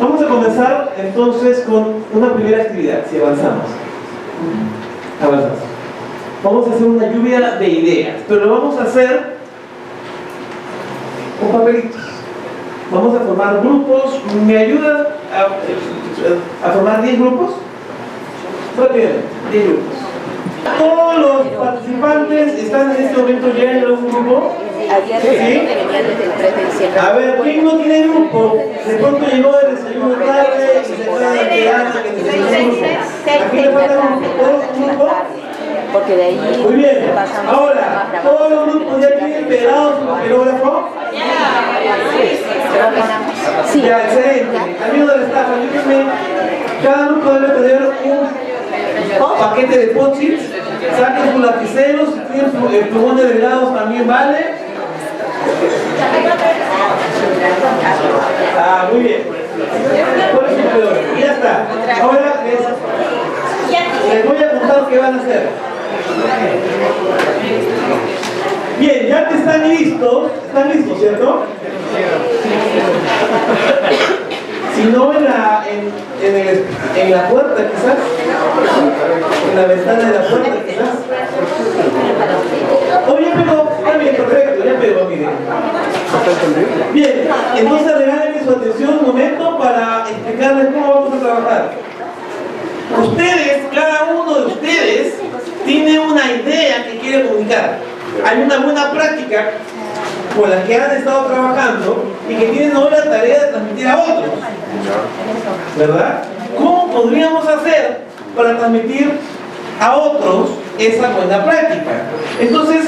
Vamos a comenzar entonces con una primera actividad, si avanzamos. Avanzamos. Vamos a hacer una lluvia de ideas, pero lo vamos a hacer con papelitos. Vamos a formar grupos. ¿Me ayuda a formar 10 grupos? Rápidamente, 10 grupos. Todos los participantes están en este momento ya en un grupo. ¿Sí? A ver, ¿quién no tiene grupo? De pronto llegó el desayuno tarde y se acaba de quedar que necesita un grupo. ¿A quién le falta un grupo? Porque de ahí. Muy bien. Ahora, ¿todos los grupos ya tienen pegado su papelógrafo? Sí. Ya, excelente. Amigos del staff, ayúdenme. Cada grupo debe tener un paquete de post-its. Saquen sus lapiceros, si tienen el plumón de delegados también vale. Ah, muy bien. ¿Cuál es su papelógrafo? Ya está. Ahora les voy a contar qué van a hacer. Bien, ya que están listos, ¿cierto? Si no en la puerta quizás, en la ventana de la puerta quizás. Oye, pero está bien, perfecto, ya pegó, miren. Bien, entonces regálenme su atención un momento para explicarles cómo vamos a trabajar. Ustedes, cada uno de ustedes, tiene una idea que quiere comunicar. Hay una buena práctica con la que han estado trabajando y que tienen hoy la tarea de transmitir a otros, ¿verdad? ¿Cómo podríamos hacer para transmitir a otros esa buena práctica? Entonces,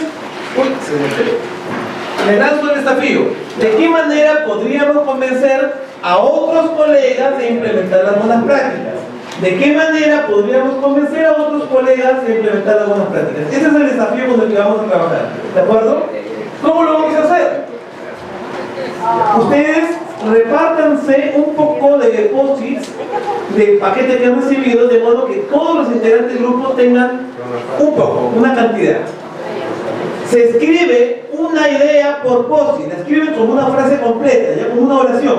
me lanzo el desafío. ¿De qué manera podríamos convencer a otros colegas de implementar las buenas prácticas? ¿De qué manera podríamos convencer a otros colegas de implementar las buenas prácticas? Ese es el desafío con el que vamos a trabajar, ¿de acuerdo? ¿Cómo lo vamos a hacer? Ustedes repártanse un poco de post-its de paquete que han recibido, de modo que todos los integrantes del grupo tengan un poco, una cantidad. Se escribe una idea por post-it, la escriben como una frase completa, ya como una oración.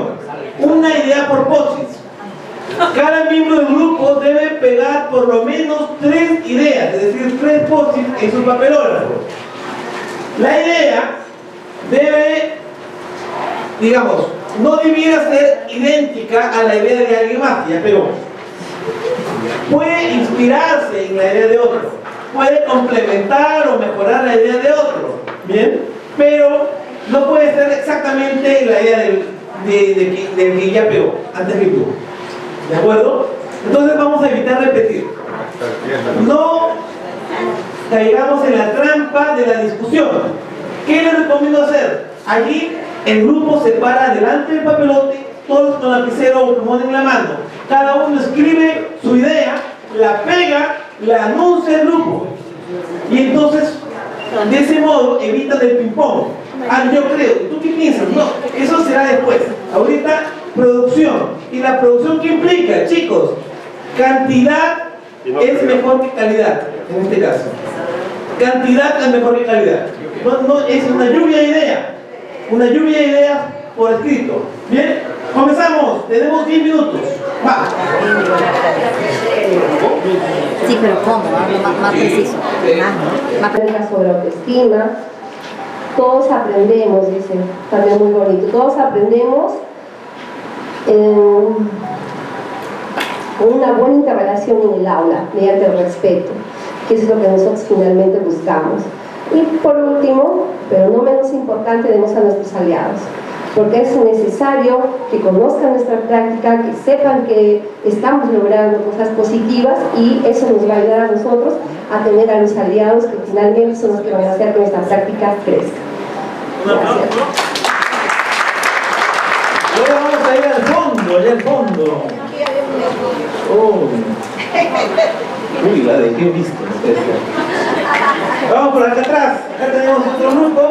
Una idea por post-it. Cada miembro del grupo debe pegar por lo menos 3 ideas, es decir, 3 post-its en su papelógrafo. La idea debe, digamos, no debiera ser idéntica a la idea de alguien más, ya pegó. Puede inspirarse en la idea de otro, puede complementar o mejorar la idea de otro, ¿bien? Pero no puede ser exactamente la idea del que ya pegó, antes que tú. ¿De acuerdo? Entonces vamos a evitar repetir. No caigamos en la trampa de la discusión. ¿Qué les recomiendo hacer? Allí el grupo se para delante del papelote, todos con lapicero o plumón en la mano. Cada uno escribe su idea, la pega, la anuncia al grupo. Y entonces, de ese modo, evitan el ping-pong. Ah, yo creo. ¿Tú qué piensas? No, eso será después. Ahorita, producción. ¿Y la producción qué implica, chicos? Cantidad es mejor que calidad, en este caso. Cantidad es mejor que calidad. No, es una lluvia de ideas. Una lluvia de ideas por escrito. ¿Bien? Comenzamos. Tenemos 10 minutos. Va. Sí, pero ¿cómo? Más preciso. Más sobre autoestima. Todos aprendemos, dice, también muy bonito. Todos aprendemos con una buena interrelación en el aula, mediante el respeto, que eso es lo que nosotros finalmente buscamos. Y por último, pero no menos importante, tenemos a nuestros aliados, porque es necesario que conozcan nuestra práctica, que sepan que estamos logrando cosas positivas, y eso nos va a ayudar a nosotros a tener a los aliados que finalmente son los que van a hacer que nuestra práctica crezca. Gracias. Ahora vamos a ir al fondo, allá al fondo. Oh. Uy, la de qué visto. Vamos por acá atrás. Acá tenemos otro grupo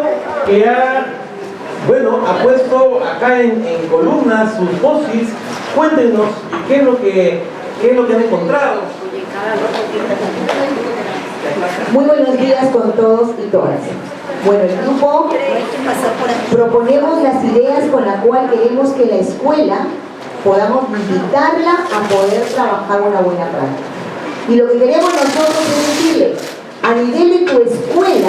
que ya, bueno, ha puesto acá en columnas sus post-its. Cuéntenos qué es lo que han encontrado. Muy buenos días con todos y todas. Bueno, el grupo proponemos las ideas con las cuales queremos que la escuela podamos invitarla a poder trabajar una buena práctica. Y lo que queremos nosotros es decirle, a nivel de tu escuela,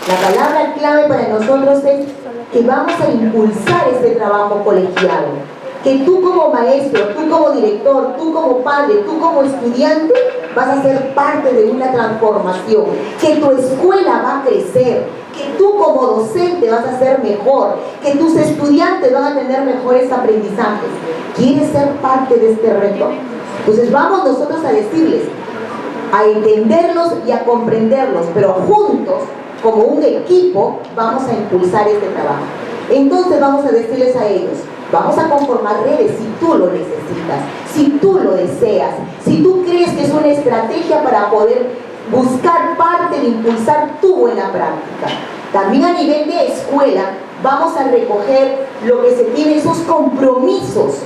la palabra clave para nosotros es que vamos a impulsar este trabajo colegiado. Que tú como maestro, tú como director, tú como padre, tú como estudiante, vas a ser parte de una transformación. Que tu escuela va a crecer, que tú como docente vas a ser mejor, que tus estudiantes van a tener mejores aprendizajes. ¿Quieres ser parte de este reto? Entonces vamos nosotros a decirles, a entenderlos y a comprenderlos, pero juntos, como un equipo, vamos a impulsar este trabajo. Entonces vamos a decirles a ellos, vamos a conformar redes si tú lo necesitas, si tú lo deseas, si tú crees que es una estrategia para poder buscar parte de impulsar tu buena práctica. También a nivel de escuela vamos a recoger lo que se tiene, esos compromisos.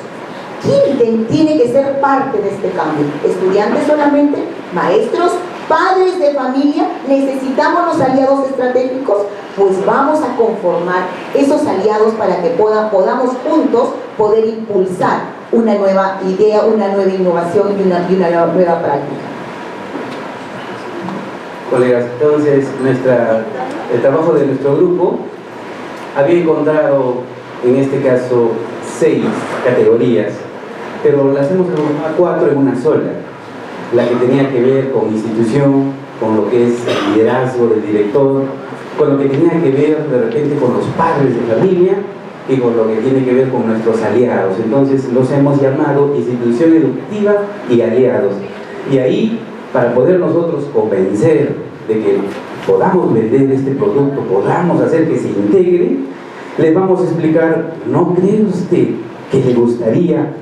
¿Quién tiene que ser parte de este cambio? ¿Estudiantes solamente? ¿Maestros? ¿Padres de familia? ¿Necesitamos los aliados estratégicos? Pues vamos a conformar esos aliados para que podamos juntos poder impulsar una nueva idea, una nueva innovación y una nueva práctica. Colegas, entonces el trabajo de nuestro grupo había encontrado en este caso 6 categorías, pero las hemos agrupado a 4 en una sola. La que tenía que ver con institución, con lo que es el liderazgo del director, con lo que tenía que ver de repente con los padres de familia y con lo que tiene que ver con nuestros aliados. Entonces los hemos llamado institución educativa y aliados. Y ahí, para poder nosotros convencer de que podamos vender este producto, podamos hacer que se integre, les vamos a explicar, ¿no cree usted que le gustaría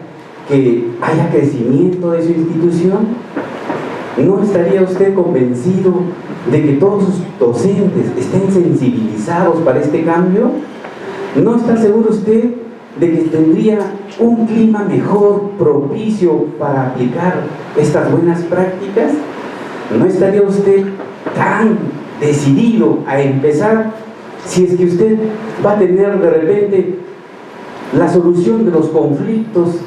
que haya crecimiento de su institución? ¿No estaría usted convencido de que todos sus docentes estén sensibilizados para este cambio? ¿No está seguro usted de que tendría un clima mejor, propicio para aplicar estas buenas prácticas? ¿No estaría usted tan decidido a empezar si es que usted va a tener de repente la solución de los conflictos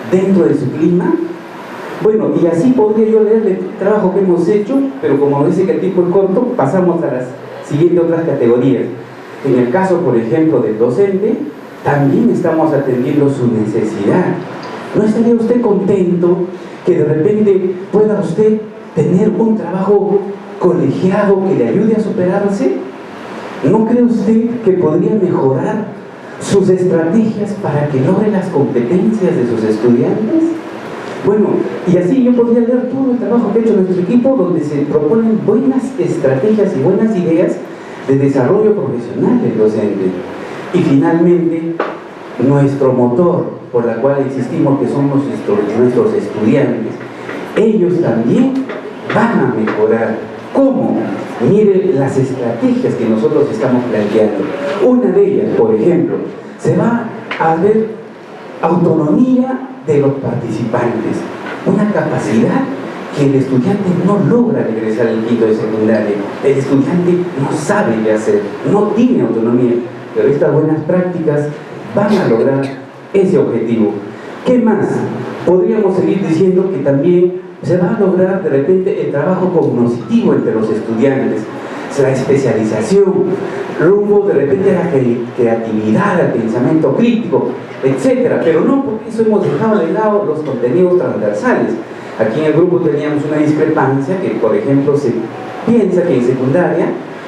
dentro de su clima? Bueno, y así podría yo leerle el trabajo que hemos hecho, pero como nos dice que el tiempo es corto, pasamos a las siguientes otras categorías. En el caso, por ejemplo, del docente, también estamos atendiendo su necesidad. ¿No estaría usted contento que de repente pueda usted tener un trabajo colegiado que le ayude a superarse? ¿No cree usted que podría mejorar sus estrategias para que logre las competencias de sus estudiantes? Bueno, y así yo podría leer todo el trabajo que ha hecho nuestro equipo, donde se proponen buenas estrategias y buenas ideas de desarrollo profesional del docente. Y finalmente, nuestro motor, por la cual existimos, que son nuestros estudiantes, ellos también van a mejorar. ¿Cómo? Mire las estrategias que nosotros estamos planteando. Una de ellas, por ejemplo, se va a ver autonomía de los participantes, una capacidad que el estudiante no logra regresar al quinto de secundaria. El estudiante no sabe qué hacer, no tiene autonomía, pero estas buenas prácticas van a lograr ese objetivo. ¿Qué más? Podríamos seguir diciendo que también se va a lograr de repente el trabajo cognitivo entre los estudiantes, la especialización, rumbo de repente a la creatividad, al pensamiento crítico, etcétera. Pero no, porque eso hemos dejado de lado los contenidos transversales. Aquí en el grupo teníamos una discrepancia que, por ejemplo, se piensa que en secundaria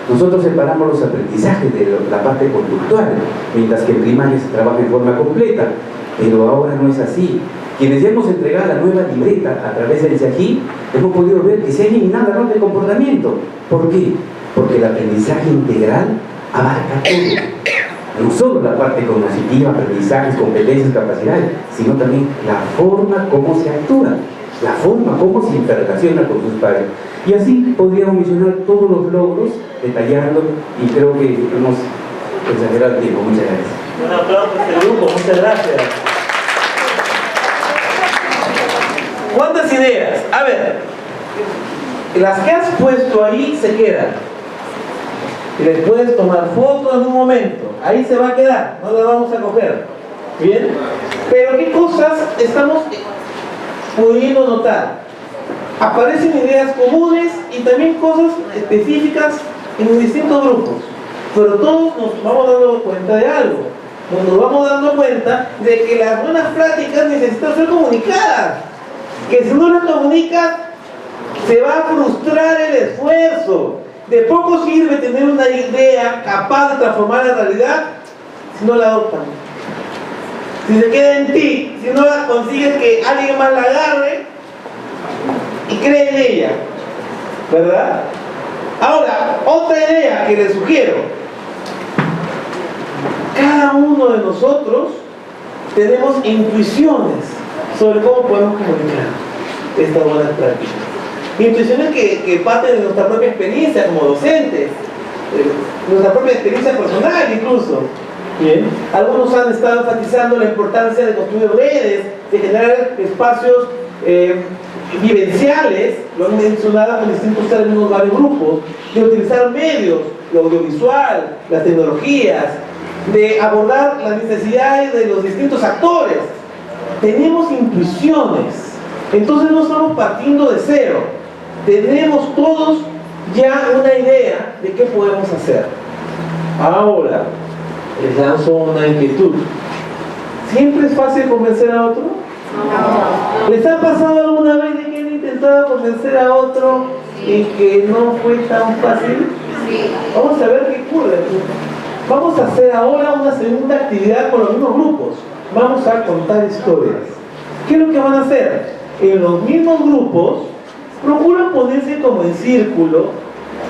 nosotros separamos los aprendizajes de la parte conductual, mientras que en primaria se trabaja en forma completa, pero ahora no es así. Quienes ya hemos entregado la nueva libreta a través del CIAGI, hemos podido ver que se ha eliminado el rol de comportamiento. ¿Por qué? Porque el aprendizaje integral abarca todo. No solo la parte cognitiva, aprendizajes, competencias, capacidades, sino también la forma como se actúa, la forma como se interrelaciona con sus pares. Y así podríamos mencionar todos los logros, detallando, y creo que hemos exagerado el tiempo. Muchas gracias. Un aplauso a este grupo, muchas gracias. ¿Cuántas ideas? A ver, las que has puesto ahí se quedan. Y les puedes tomar fotos en un momento. Ahí se va a quedar, no la vamos a coger. Bien, pero ¿qué cosas estamos pudiendo notar? Aparecen ideas comunes y también cosas específicas en distintos grupos, pero todos nos vamos dando cuenta de algo. Nos vamos dando cuenta de que las buenas prácticas necesitan ser comunicadas, que si no las comunicas se va a frustrar el esfuerzo. De poco sirve tener una idea capaz de transformar la realidad si no la adoptan. Si se queda en ti, si no la consigues que alguien más la agarre y cree en ella, ¿verdad? Ahora, otra idea que les sugiero: cada uno de nosotros tenemos intuiciones sobre cómo podemos comunicar estas buenas prácticas. Intuiciones que parten de nuestra propia experiencia como docentes, nuestra propia experiencia personal incluso. Bien. Algunos han estado enfatizando la importancia de construir redes, de generar espacios vivenciales, lo han mencionado con distintos términos varios grupos, de utilizar medios, lo audiovisual, las tecnologías, de abordar las necesidades de los distintos actores. Tenemos intuiciones, entonces no estamos partiendo de cero, tenemos todos ya una idea de qué podemos hacer. Ahora, les lanzo una inquietud: ¿siempre es fácil convencer a otro? No. ¿Les ha pasado alguna vez de que han intentado convencer a otro y que no fue tan fácil? Sí. Vamos a ver qué ocurre. Vamos a hacer ahora una segunda actividad con los mismos grupos. Vamos a contar historias. ¿Qué es lo que van a hacer? En los mismos grupos, procuran ponerse como en círculo.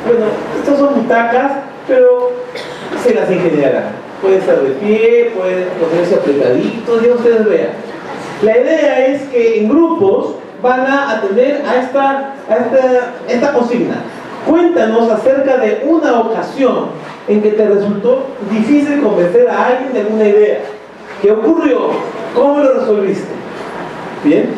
Bueno, estas son butacas, pero se las ingeniarán. Puede ser de pie, pueden ponerse apretaditos, ya ustedes vean. La idea es que en grupos van a atender a esta consigna. Cuéntanos acerca de una ocasión en que te resultó difícil convencer a alguien de alguna idea. ¿Qué ocurrió? ¿Cómo lo resolviste? ¿Bien?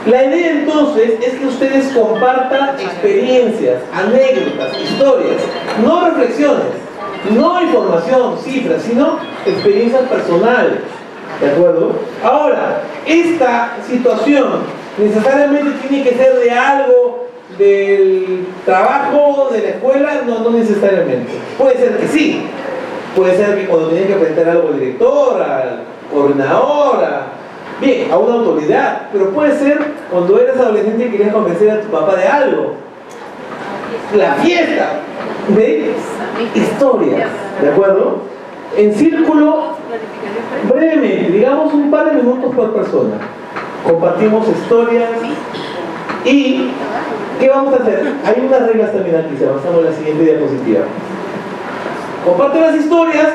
La idea entonces es que ustedes compartan experiencias, anécdotas, historias, no reflexiones, no información, cifras, sino experiencias personales. ¿De acuerdo? Ahora, esta situación necesariamente tiene que ser de algo del trabajo, de la escuela. No necesariamente. Puede ser que sí. Puede ser que cuando tenías que presentar algo al director, al coordinador, a una autoridad. Pero puede ser cuando eres adolescente y querías convencer a tu papá de algo. La fiesta de historias. ¿De acuerdo? En círculo, brevemente, digamos un par de minutos por persona. Compartimos historias. ¿Y qué vamos a hacer? Hay unas reglas también aquí, se avanzamos a la siguiente diapositiva. Comparte las historias,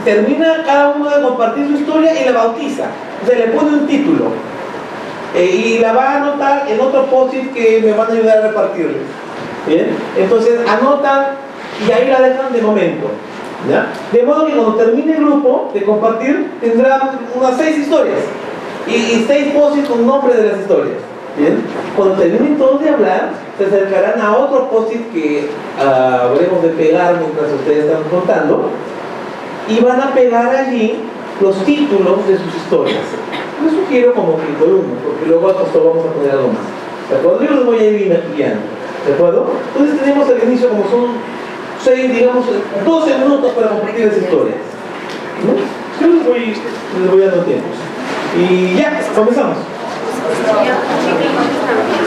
termina cada uno de compartir su historia y la bautiza. O sea, le pone un título. Y la va a anotar en otro post-it que me van a ayudar a repartirles. ¿Bien? Entonces anotan y ahí la dejan de momento. ¿Ya? De modo que cuando termine el grupo de compartir, tendrán unas 6 historias. Y 6 post-its con nombre de las historias. ¿Bien? Cuando terminen todos de hablar, se acercarán a otro post-it que habremos de pegar mientras ustedes están contando, y van a pegar allí los títulos de sus historias. Les sugiero como que columnas, porque luego al costo vamos a poner algo más. ¿De acuerdo? Yo los voy a ir guiando. ¿De acuerdo? Entonces tenemos al inicio, como son 6, digamos, 12 minutos para compartir las historias. ¿No? Yo les voy dando tiempos. Y ya, comenzamos.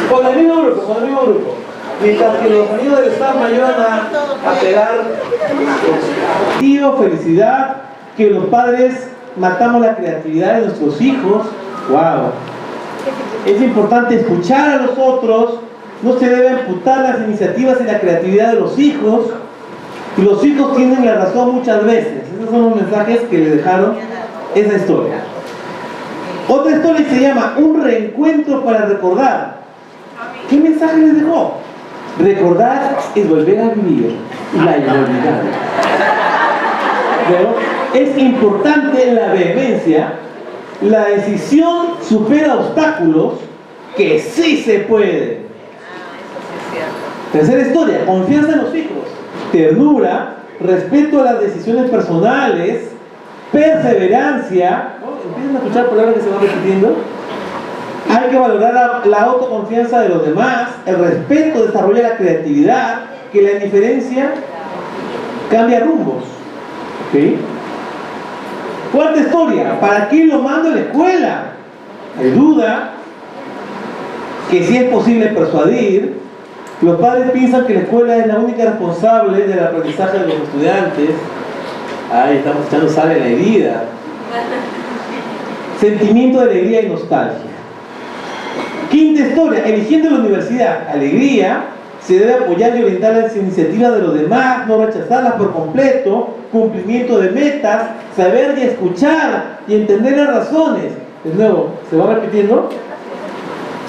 Con el mismo grupo. Mientras que los amigos del staff me ayudan a pegar. Tío, felicidad, que los padres matamos la creatividad de nuestros hijos. Wow. Es importante escuchar a los otros. No se deben amputar las iniciativas y la creatividad de los hijos. Y los hijos tienen la razón muchas veces. Esos son los mensajes que le dejaron esa historia. Otra historia se llama Un reencuentro para recordar. ¿Qué mensaje les dejó? Recordar es volver a vivir la inolvidable. Pero es importante la vehemencia. La decisión supera obstáculos, que sí se puede. Tercera historia, confianza en los hijos. Ternura, respeto a las decisiones personales perseverancia. ¿Empiezan a escuchar palabras que se van repitiendo? Hay que valorar la autoconfianza de los demás, el respeto desarrolla la creatividad, que la indiferencia cambia rumbos. ¿Okay? Cuarta historia, ¿para qué lo mando a la escuela? Hay duda, que si es posible persuadir. Los padres piensan que la escuela es la única responsable del aprendizaje de los estudiantes. Ahí estamos echando sal en la herida. Sentimiento de alegría y nostalgia. Quinta historia, eligiendo la universidad, alegría, se debe apoyar y orientar las iniciativas de los demás, no rechazarlas por completo, cumplimiento de metas, saber y escuchar y entender las razones. De nuevo, ¿se va repitiendo?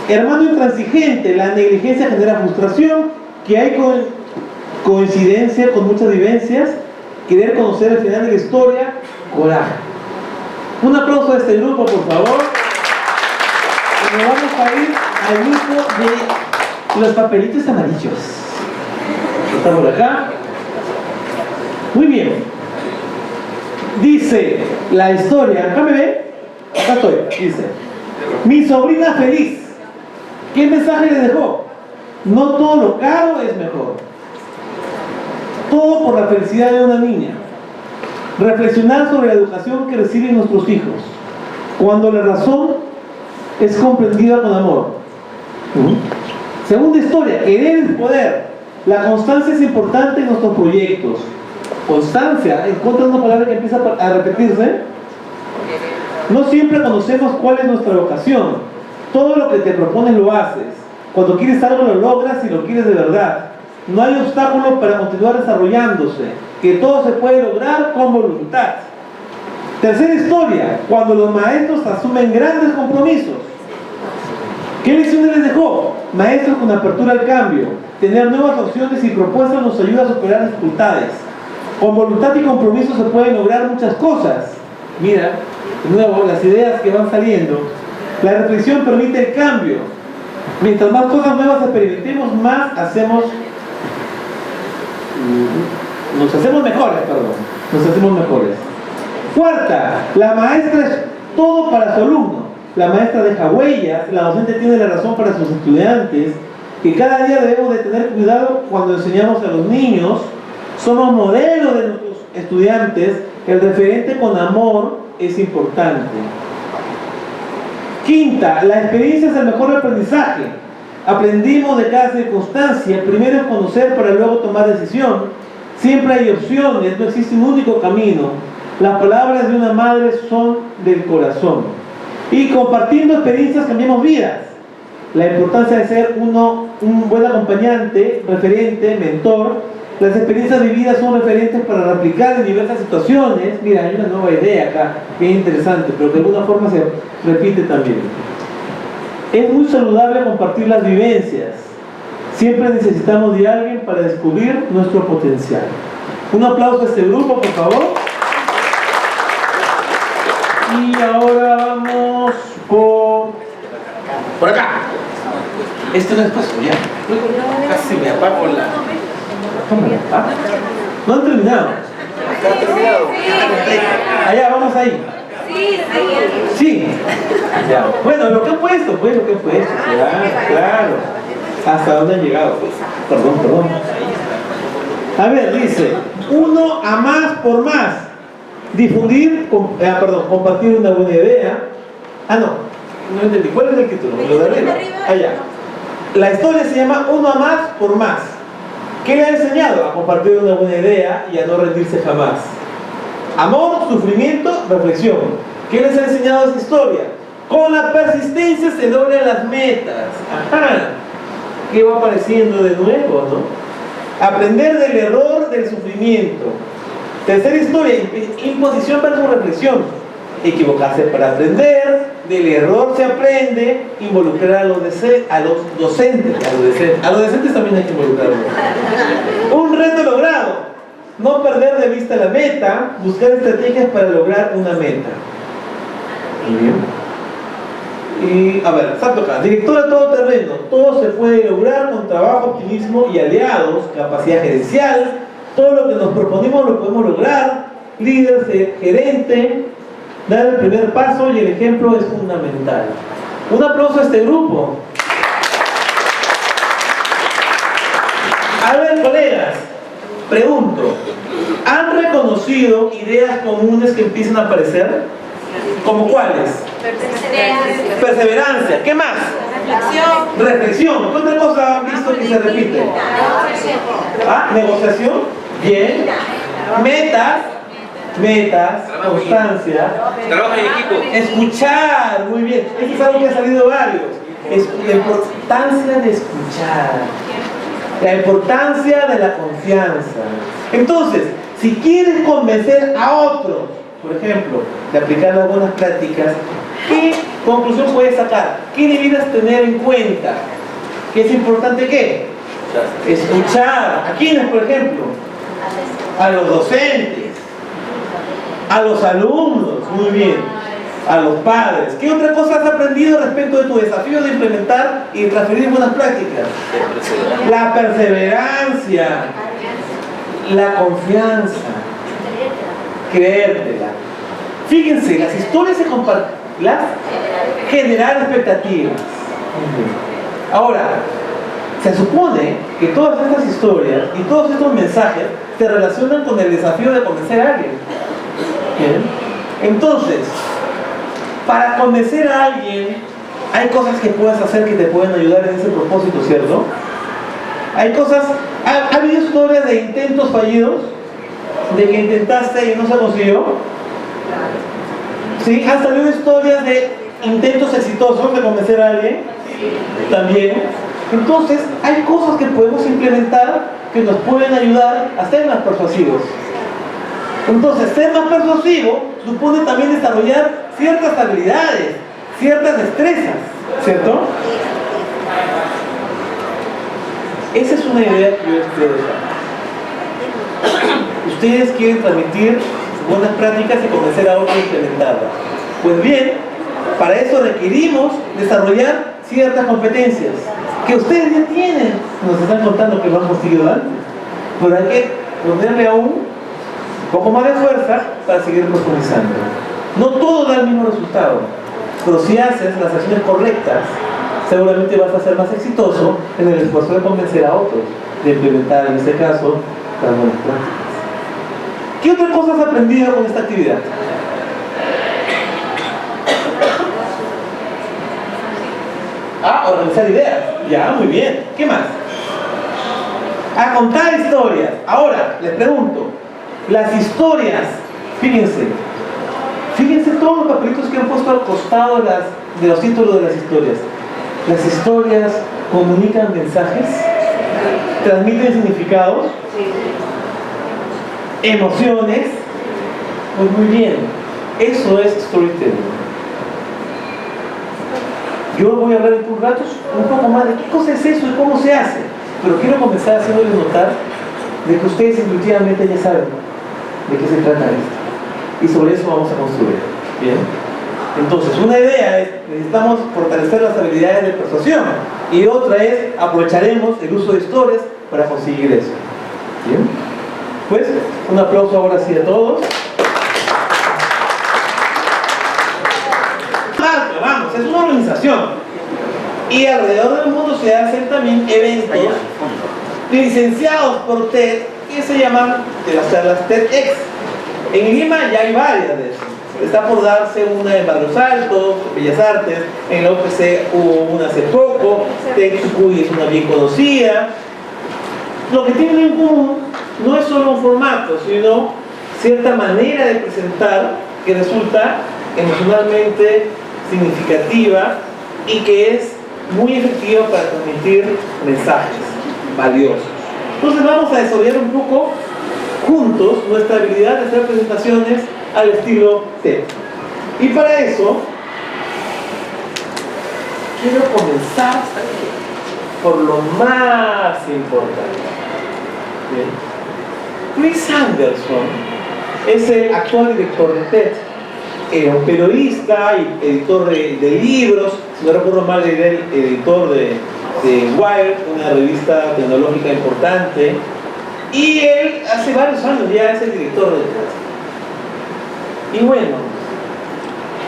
Hermano intransigente, la negligencia genera frustración, que hay coincidencia con muchas vivencias, querer conocer el final de la historia, coraje. Un aplauso a este grupo, por favor. Y nos vamos a ir al grupo de los papelitos amarillos. Está por acá. Muy bien. Dice la historia, acá me ve, acá estoy, dice: mi sobrina feliz. ¿Qué mensaje le dejó? No todo lo caro es mejor. Todo por la felicidad de una niña. Reflexionar sobre la educación que reciben nuestros hijos. Cuando la razón es comprendida con amor. Segunda historia, querer es poder. La constancia es importante en nuestros proyectos. Constancia, ¿encuentras una palabra que empieza a repetirse? No siempre conocemos cuál es nuestra vocación. Todo lo que te propones lo haces. Cuando quieres algo lo logras y lo quieres de verdad. No hay obstáculo para continuar desarrollándose, que todo se puede lograr con voluntad. Tercera historia, cuando los maestros asumen grandes compromisos. ¿Qué lecciones les dejó? Maestros con apertura al cambio. Tener nuevas opciones y propuestas nos ayuda a superar dificultades. Con voluntad y compromiso se pueden lograr muchas cosas. Mira, de nuevo, las ideas que van saliendo. La reflexión permite el cambio. Mientras más cosas nuevas experimentemos, más nos hacemos mejores, nos hacemos mejores. Cuarta, la maestra es todo para su alumno. La maestra deja huellas, la docente tiene la razón para sus estudiantes, que cada día debemos de tener cuidado cuando enseñamos a los niños. Somos modelos de nuestros estudiantes, el referente con amor es importante. Quinta, la experiencia es el mejor aprendizaje. Aprendimos de cada circunstancia. Primero es conocer para luego tomar decisión. Siempre hay opciones, no existe un único camino. Las palabras de una madre son del corazón. Y compartiendo experiencias cambiamos vidas. La importancia de ser un buen acompañante, referente, mentor. Las experiencias vividas son referentes para replicar en diversas situaciones. Mira, hay una nueva idea acá, bien interesante, pero de alguna forma se repite también. Es muy saludable compartir las vivencias. Siempre necesitamos de alguien para descubrir nuestro potencial. Un aplauso a este grupo, por favor. Y ahora vamos por acá. Esto no es paso, ya. Casi me apago la... ¿Ah? No han terminado. Allá, vamos ahí. Sí. Ya. Bueno, lo que he puesto, pues lo que he puesto. Ya, claro. ¿Hasta dónde han llegado? Perdón. A ver, dice: uno a más por más. Difundir, compartir una buena idea. No entendí. ¿Cuál es el título? Lo de arriba. Allá. La historia se llama Uno a más por más. ¿Qué le ha enseñado? A compartir una buena idea y a no rendirse jamás. Amor, sufrimiento, reflexión. ¿Qué les ha enseñado esa historia? Con la persistencia se logran las metas. Ajá. ¿Qué va apareciendo de nuevo, no? Aprender del error, del sufrimiento. Tercera historia, imposición versus reflexión. Equivocarse para aprender, del error se aprende, involucrar a los docentes. A los docentes también hay que involucrarlos. Un reto logrado, no perder de vista la meta, buscar estrategias para lograr una meta. Muy bien. Y a ver, salto acá. Directora todoterreno, todo se puede lograr con trabajo, optimismo y aliados, capacidad gerencial. Todo lo que nos proponemos lo podemos lograr. líder, ser gerente, dar el primer paso y el ejemplo es fundamental. Un aplauso a este grupo. A ver, colegas, pregunto, ¿han reconocido ideas comunes que empiezan a aparecer? ¿Como cuáles? Perseverancia. ¿Qué más? Reflexión. ¿Qué otra cosa han visto que se repite? ¿Ah? Negociación. Bien. Metas, constancia. Trabajo en equipo. Escuchar. Muy bien. Esto es algo que ha salido varios. La importancia de escuchar. La importancia de la confianza. Entonces, si quieres convencer a otros, por ejemplo, de aplicar algunas prácticas, ¿qué conclusión puedes sacar? ¿Qué debieras tener en cuenta? ¿Qué es importante qué? Escuchar. ¿A quiénes, por ejemplo? A los docentes, a los alumnos, muy bien, a los padres. ¿Qué otra cosa has aprendido respecto de tu desafío de implementar y transferir buenas prácticas? La perseverancia, la confianza, creértela. Fíjense, las historias se comparten, generar expectativas. Ahora, se supone que todas estas historias y todos estos mensajes se relacionan con el desafío de convencer a alguien. ¿Bien? Entonces, para convencer a alguien, hay cosas que puedes hacer que te pueden ayudar en ese propósito, ¿cierto? Hay cosas, ¿ha habido historias de intentos fallidos? De que intentaste y no se consiguió. ¿Sí? ¿Han salido historias de intentos exitosos de convencer a alguien? También. Entonces, hay cosas que podemos implementar que nos pueden ayudar a ser más persuasivos. Entonces, ser más persuasivo supone también desarrollar ciertas habilidades, ciertas destrezas, ¿cierto? Esa es una idea que yo les quiero dejar. Ustedes quieren transmitir buenas prácticas y convencer a otros a implementarlas. Pues bien, para eso requerimos desarrollar ciertas competencias que ustedes ya tienen. Nos están contando que lo han conseguido antes, pero hay que ponerle aún un poco más de fuerza para seguir profundizando. No todo da el mismo resultado, pero si haces las acciones correctas, seguramente vas a ser más exitoso en el esfuerzo de convencer a otros de implementar, en este caso, las buenas prácticas. ¿Qué otra cosa has aprendido con esta actividad? Organizar ideas. Ya, muy bien. ¿Qué más? A contar historias. Ahora, les pregunto, las historias, fíjense todos los papelitos que han puesto al costado de los títulos de las historias. Las historias comunican mensajes, transmiten significados, emociones. Pues muy bien, eso es storytelling. Yo voy a hablar en un rato un poco más de qué cosa es eso y cómo se hace, pero quiero comenzar haciéndoles notar de que ustedes intuitivamente ya saben de qué se trata esto, y sobre eso vamos a construir. Bien, entonces una idea es: necesitamos fortalecer las habilidades de persuasión, y otra es: aprovecharemos el uso de historias para conseguir eso. Bien, pues un aplauso ahora sí a todos. Vamos, es una organización, y alrededor del mundo se hacen también eventos licenciados por TED que se llaman de las charlas TEDx. En Lima ya hay varias de esas. Está por darse una en Barrios Altos, Bellas Artes, en la UPC hubo una hace poco, TEDxUCuy es una bien conocida. Lo que tienen en común no es solo un formato, sino cierta manera de presentar que resulta emocionalmente significativa y que es muy efectiva para transmitir mensajes valiosos. Entonces vamos a desarrollar un poco juntos nuestra habilidad de hacer presentaciones al estilo TED. Y para eso quiero comenzar por lo más importante. Bien. Chris Anderson es el actual director de TED. Era un periodista y editor de libros, si no recuerdo mal, era el editor de Wired, una revista tecnológica importante, y él hace varios años ya es el director de TED. Y bueno,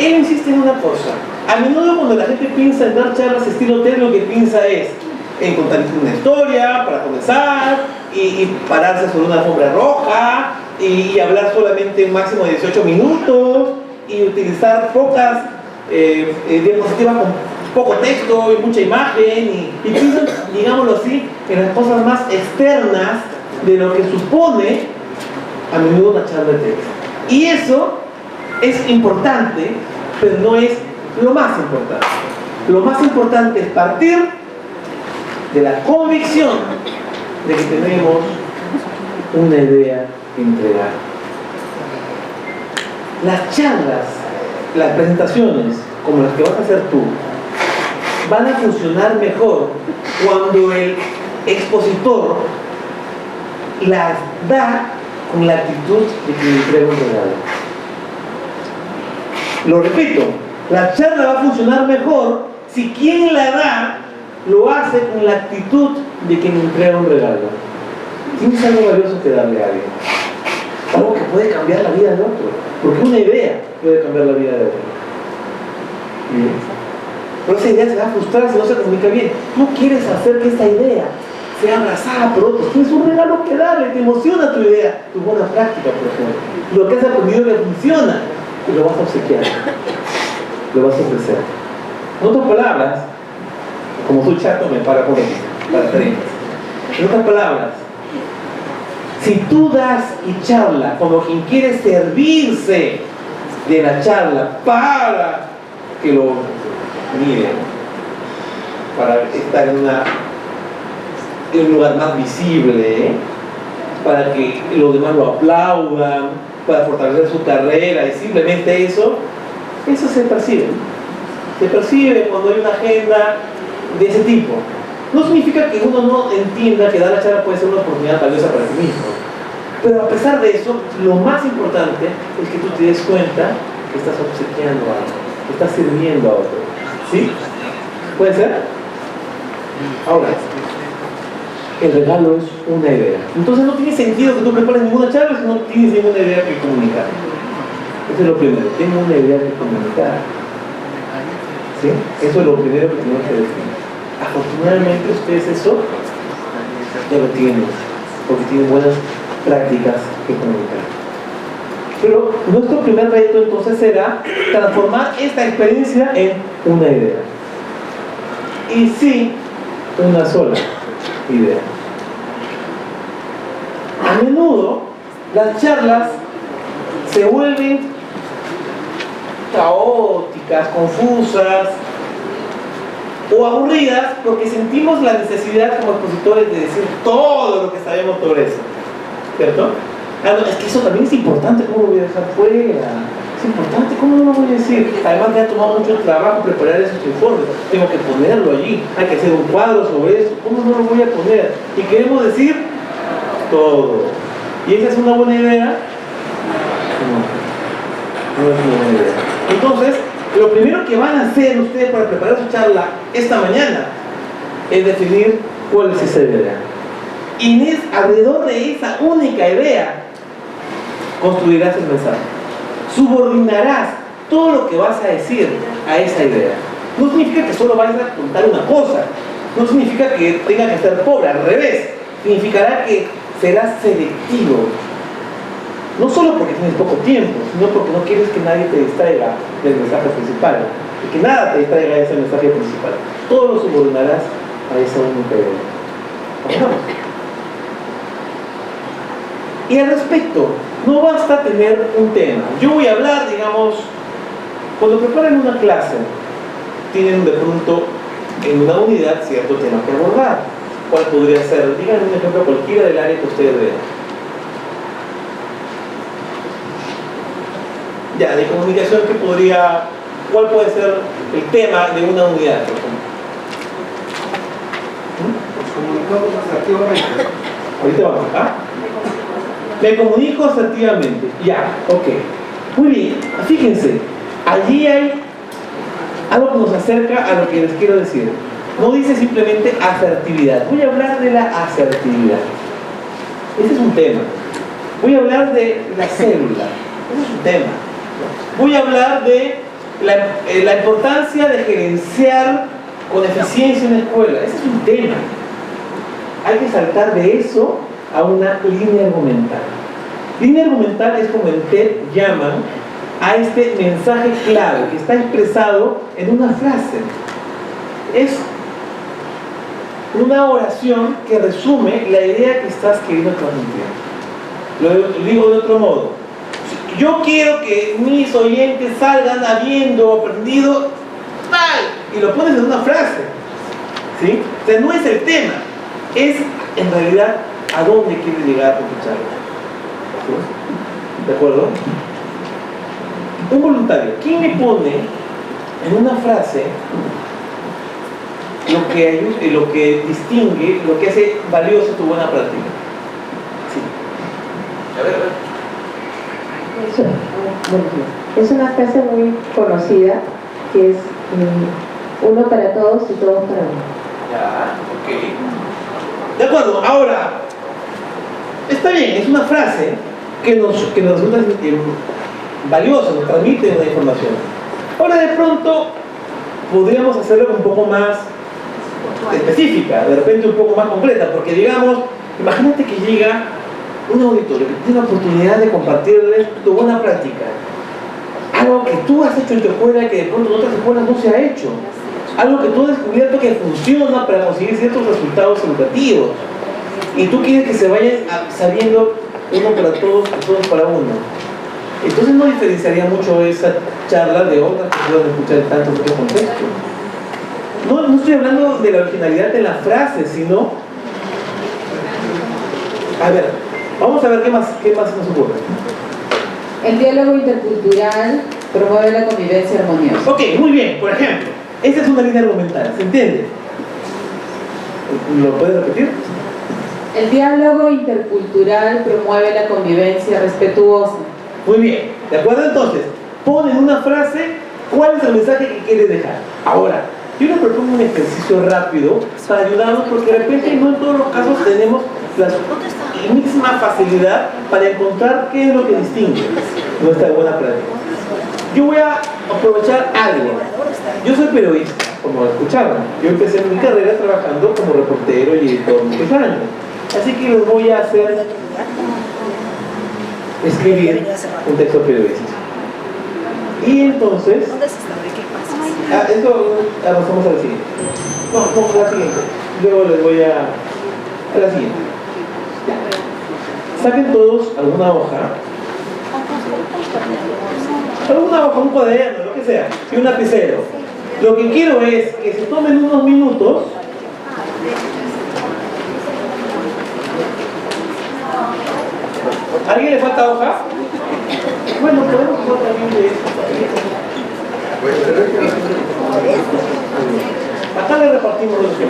él insiste en una cosa. A menudo cuando la gente piensa en dar charlas estilo TED, lo que piensa es en contar una historia para comenzar y pararse sobre una alfombra roja y hablar solamente un máximo de 18 minutos y utilizar pocas diapositivas con poco texto y mucha imagen y piensan, digámoslo así, en las cosas más externas de lo que supone a menudo una charla de TED. Y eso es importante, pero no es lo más importante. Lo más importante es partir de la convicción de que tenemos una idea que entregar. Las charlas, las presentaciones, como las que vas a hacer tú, van a funcionar mejor cuando el expositor las da con la actitud de que le entrega un regalo. Lo repito, la charla va a funcionar mejor si quien la da lo hace con la actitud de quien entrega un regalo. Tienes algo valioso que darle a alguien, algo que puede cambiar la vida de otro, porque una idea puede cambiar la vida de otro. ¿Bien? Pero esa idea se va a frustrar si no se comunica bien. No quieres hacer que esta idea sea abrazada por otros. Tienes un regalo que darle, te emociona tu idea, tu buena práctica, por ejemplo. Lo que has aprendido que funciona, y lo vas a obsequiar, lo vas a ofrecer. En otras palabras, como soy chato, me para por aquí, para 30. En otras palabras, si tú das y charla como quien quiere servirse de la charla para que lo miren, para estar en un lugar más visible, para que los demás lo aplaudan, para fortalecer su carrera y simplemente eso se percibe. Se percibe cuando hay una agenda de ese tipo. No significa que uno no entienda que dar la charla puede ser una oportunidad valiosa para ti mismo. Pero a pesar de eso, lo más importante es que tú te des cuenta que estás obsequiando algo, que estás sirviendo a otro. ¿Sí? ¿Puede ser? Ahora, el regalo es una idea. Entonces no tiene sentido que tú prepares ninguna charla si no tienes ninguna idea que comunicar. Eso es lo primero, tengo una idea que comunicar. ¿Sí? Eso es lo primero que tenemos que definir. Afortunadamente ustedes eso ya lo tienen, porque tienen buenas prácticas que comunicar. Pero nuestro primer reto entonces será transformar esta experiencia en una idea. Y sí, una sola idea. A menudo las charlas se vuelven caóticas, confusas o aburridas porque sentimos la necesidad como expositores de decir todo lo que sabemos sobre eso, ¿cierto? Ah, no, es que eso también es importante, ¿cómo lo voy a dejar fuera? Es importante, ¿cómo no lo voy a decir? Además me ha tomado mucho trabajo preparar esos informes, tengo que ponerlo allí, hay que hacer un cuadro sobre eso, ¿cómo no lo voy a poner? Y queremos decir todo. ¿Y esa es una buena idea? No es una buena idea. Entonces, lo primero que van a hacer ustedes para preparar su charla esta mañana es definir cuál es esa idea. Y alrededor de esa única idea construirás el mensaje. Subordinarás todo lo que vas a decir a esa idea. No significa que solo vayas a contar una cosa. No significa que tenga que ser pobre, al revés. Significará que serás selectivo. No solo porque tienes poco tiempo, sino porque no quieres que nadie te distraiga del mensaje principal. Y que nada te distraiga de ese mensaje principal. Todo lo subordinarás a esa única idea. ¿Vamos? Y al respecto, no basta tener un tema. Yo voy a hablar, digamos, cuando preparan una clase, tienen de pronto en una unidad cierto tema que abordar. ¿Cuál podría ser? Díganme un ejemplo cualquiera del área que ustedes vean. Ya, de comunicación, ¿cuál puede ser el tema de una unidad, por ejemplo? Nos comunicamos asertivamente. Ahorita vamos, ¿ah? Me comunico asertivamente. Ya, ok. Muy bien, fíjense, allí hay algo que nos acerca a lo que les quiero decir. No dice simplemente asertividad. Voy a hablar de la asertividad. Ese es un tema. Voy a hablar de la célula. Ese es un tema. Voy a hablar de la importancia de gerenciar con eficiencia una escuela. Ese es un tema. Hay que saltar de eso a una línea argumental. Línea argumental es como en TED llaman a este mensaje clave que está expresado en una frase. Es una oración que resume la idea que estás queriendo transmitir. Lo digo de otro modo. Yo quiero que mis oyentes salgan habiendo aprendido tal, y lo pones en una frase, ¿sí? O sea, no es el tema, es en realidad a dónde quiere llegar con tu charla. ¿Sí? ¿De acuerdo? Un voluntario, ¿quién me pone en una frase lo que distingue, lo que hace valioso tu buena práctica? Sí. A ver. Es una frase muy conocida que es uno para todos y todos para uno. Ya, ok. De acuerdo, ahora, está bien, es una frase que nos resulta valiosa, nos transmite una información. Ahora de pronto podríamos hacerlo un poco más específica, de repente un poco más completa, porque digamos, imagínate que llega un auditorio que tiene la oportunidad de compartirles tu buena práctica, algo que tú has hecho en tu escuela y que de pronto en otras escuelas no se ha hecho, algo que tú has descubierto que funciona para conseguir ciertos resultados educativos, y tú quieres que se vayan sabiendo uno para todos y todos para uno. Entonces no diferenciaría mucho esa charla de otras que puedan escuchar en tantos otros contextos. No estoy hablando de la originalidad de la frase, sino... A ver, vamos a ver qué más se nos ocurre. El diálogo intercultural promueve la convivencia armoniosa. Ok, muy bien, por ejemplo, esta es una línea argumental, ¿se entiende? ¿Lo puedes repetir? El diálogo intercultural promueve la convivencia respetuosa. Muy bien, ¿de acuerdo? Entonces, pon en una frase cuál es el mensaje que quieres dejar. Ahora, yo les propongo un ejercicio rápido para ayudarnos, porque de repente no en todos los casos tenemos la misma facilidad para encontrar qué es lo que distingue nuestra buena práctica. Yo voy a aprovechar algo. Yo soy periodista, como escucharon. Yo empecé mi carrera trabajando como reportero y editor muchos años. Así que les voy a hacer escribir un texto periodístico. Y entonces, esto avanzamos a la siguiente. No, a la siguiente. Luego les voy a la siguiente. Saquen todos alguna hoja, un cuaderno, lo que sea, y un lapicero. Lo que quiero es que se tomen unos minutos ¿A alguien le falta hoja? Bueno, podemos jugar también de eso. Acá le repartimos los que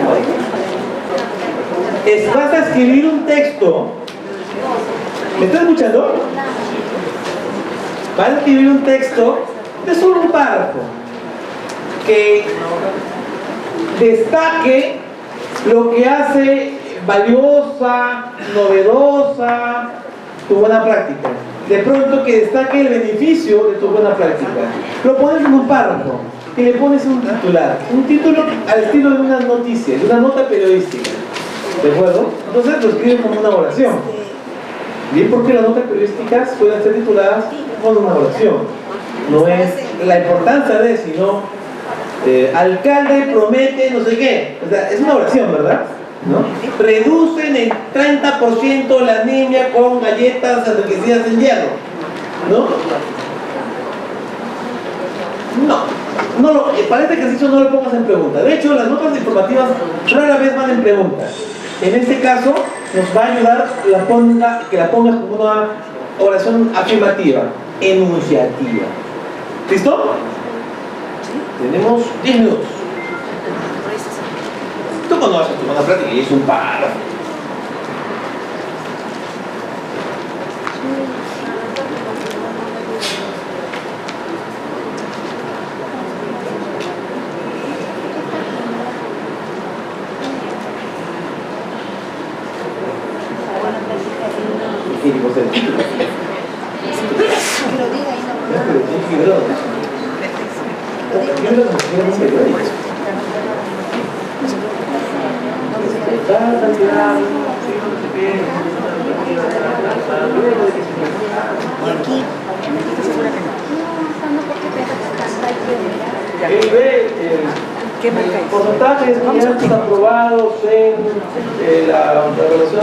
hay. Vas a escribir un texto. ¿Me estás escuchando? Vas a escribir un texto de solo un párrafo que destaque lo que hace valiosa, novedosa tu buena práctica. De pronto que destaque el beneficio de tu buena práctica. Lo pones en un párrafo y le pones un titular. Un título al estilo de una noticia, de una nota periodística. ¿De acuerdo? Entonces lo escribes como una oración. Bien, porque las notas periodísticas pueden ser tituladas con una oración. No es la importancia de, sino alcalde promete no sé qué. O sea, es una oración, ¿verdad? ¿No? Reducen en 30% la anemia con galletas enriquecidas en hierro. No, para este ejercicio no lo pongas en pregunta. De hecho, las notas informativas rara vez van en pregunta. En este caso, nos va a ayudar que la pongas como una oración afirmativa, enunciativa. ¿Listo? Tenemos 10 minutos. Tú conoces tu buena práctica y es un párrafo. Y pues el título. primero la noticia. Primero la noticia es un periódico. El porcentaje de estudiantes aprobados en la evaluación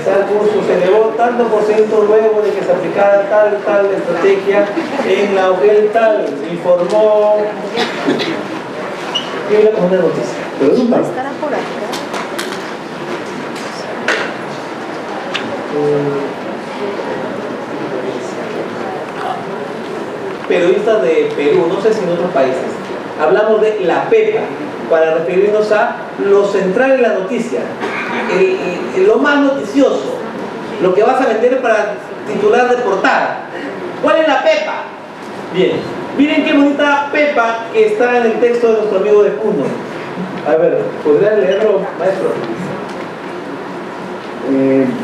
tal curso se elevó tanto por ciento luego de que se aplicara tal estrategia en la UGEL tal, informó. Yo iba con una noticia, pero es un tal. Periodistas de Perú, no sé si en otros países, hablamos de la pepa para referirnos a lo central en la noticia, lo más noticioso, lo que vas a vender para titular de portada. ¿Cuál es la pepa? Bien, miren qué bonita pepa que está en el texto de nuestro amigo de Puno. A ver, ¿podrían leerlo, maestro?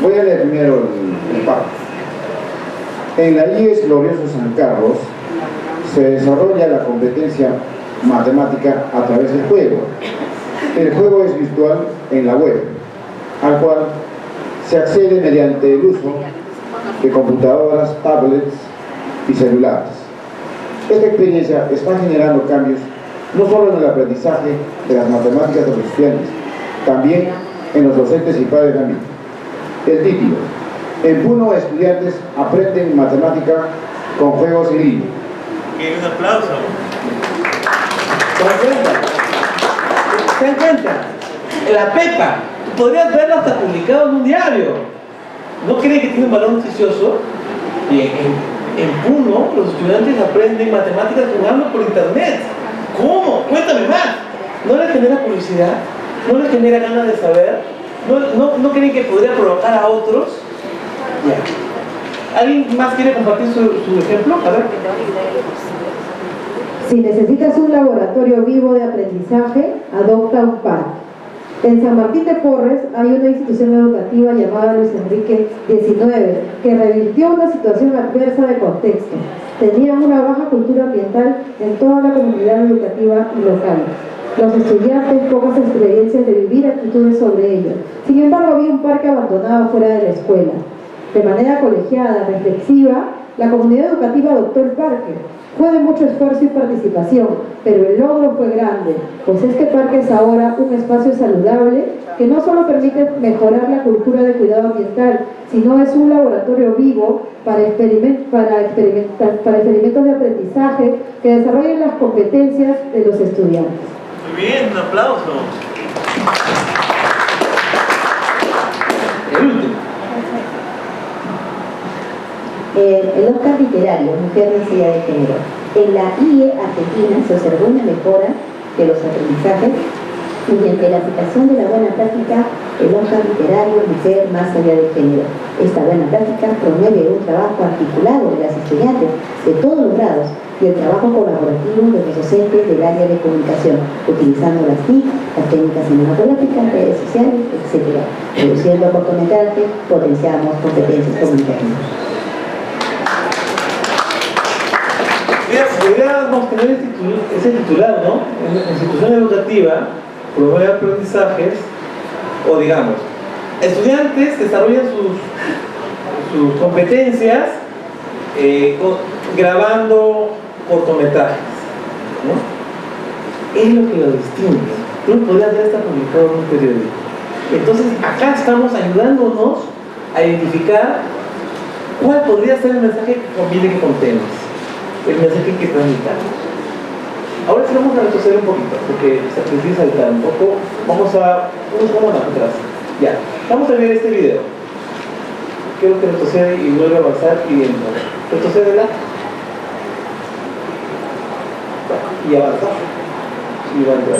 Voy a leer primero el párrafo. En la IES Glorioso San Carlos se desarrolla la competencia matemática a través del juego. El juego es virtual en la web, al cual se accede mediante el uso de computadoras, tablets y celulares. Esta experiencia está generando cambios no solo en el aprendizaje de las matemáticas de los estudiantes, también en los docentes y padres de familia. El título: en Puno estudiantes aprenden matemática con juegos en línea. Un aplauso. ¿Se dan cuenta? ¿Se dan cuenta? La pepa, podrías verla hasta publicado en un diario. ¿No creen que tiene un valor noticioso? Bien, en Puno los estudiantes aprenden matemáticas jugando por internet. ¿Cómo? Cuéntame más. ¿No les genera curiosidad? ¿No les genera ganas de saber? ¿No creen que podría provocar a otros? Ya. ¿Alguien más quiere compartir su ejemplo? A ver. Si necesitas un laboratorio vivo de aprendizaje, adopta un parque. En San Martín de Porres hay una institución educativa llamada Luis Enrique XIX que revirtió una situación adversa de contexto. Tenían una baja cultura ambiental en toda la comunidad educativa y local. Los estudiantes pocas experiencias de vivir actitudes sobre ello. Sin embargo, había un parque abandonado fuera de la escuela. De manera colegiada, reflexiva, la comunidad educativa adoptó el parque. Fue de mucho esfuerzo y participación, pero el logro fue grande, pues este parque es ahora un espacio saludable que no solo permite mejorar la cultura de cuidado ambiental, sino es un laboratorio vivo para experimentos de aprendizaje que desarrollen las competencias de los estudiantes. Muy bien, un aplauso. El último. El Oscar literario, Mujer Nacida de Género. En la IE Argentina se observó una mejora de los aprendizajes mediante la aplicación de la buena práctica el Oscar literario Mujer Más Allá de Género. Esta buena práctica promueve un trabajo articulado de las estudiantes de todos los grados y el trabajo colaborativo de los docentes del área de comunicación, utilizando las TIC, las técnicas cinematográficas, redes sociales, etc. Reduciendo cortometraje, potenciamos competencias comunicativas. Podríamos tener ese titular, ¿no? En la institución educativa promueve aprendizajes, o digamos, estudiantes desarrollan sus competencias grabando cortometrajes, ¿no? Es lo que lo distingue. Tú no podrías ver estar publicado en un periódico. Entonces, acá estamos ayudándonos a identificar cuál podría ser el mensaje que conviene que contemos, el mensaje que transmitamos. Ahora sí vamos a retroceder un poquito, porque se precisa saltar un poco. Vamos a atrás. Ya, vamos a ver este video. Quiero que retrocede y vuelva a avanzar y entra. Retrocédela. Y avanza. Y va a entrar.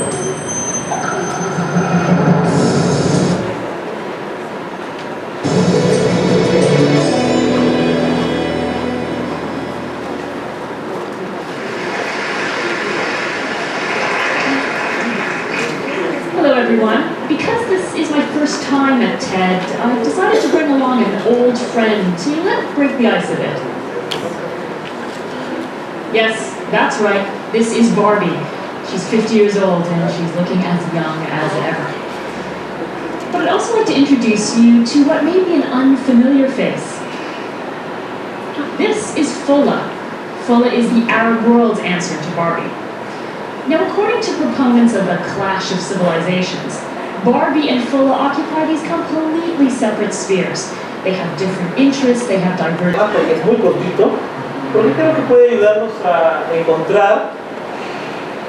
Hello everyone. Because this is my first time at TED, I've decided to bring along an old friend to break the ice a bit. Yes, that's right. This is Barbie. She's 50 years old and she's looking as young as ever. But I'd also like to introduce you to what may be an unfamiliar face. This is Fola. Fola is the Arab world's answer to Barbie. Now, according to proponents of the clash of civilizations, Barbie and Fola occupy these completely separate spheres. They have different interests, they have diverse... Porque es muy cortito, porque creo que puede ayudarnos a encontrar,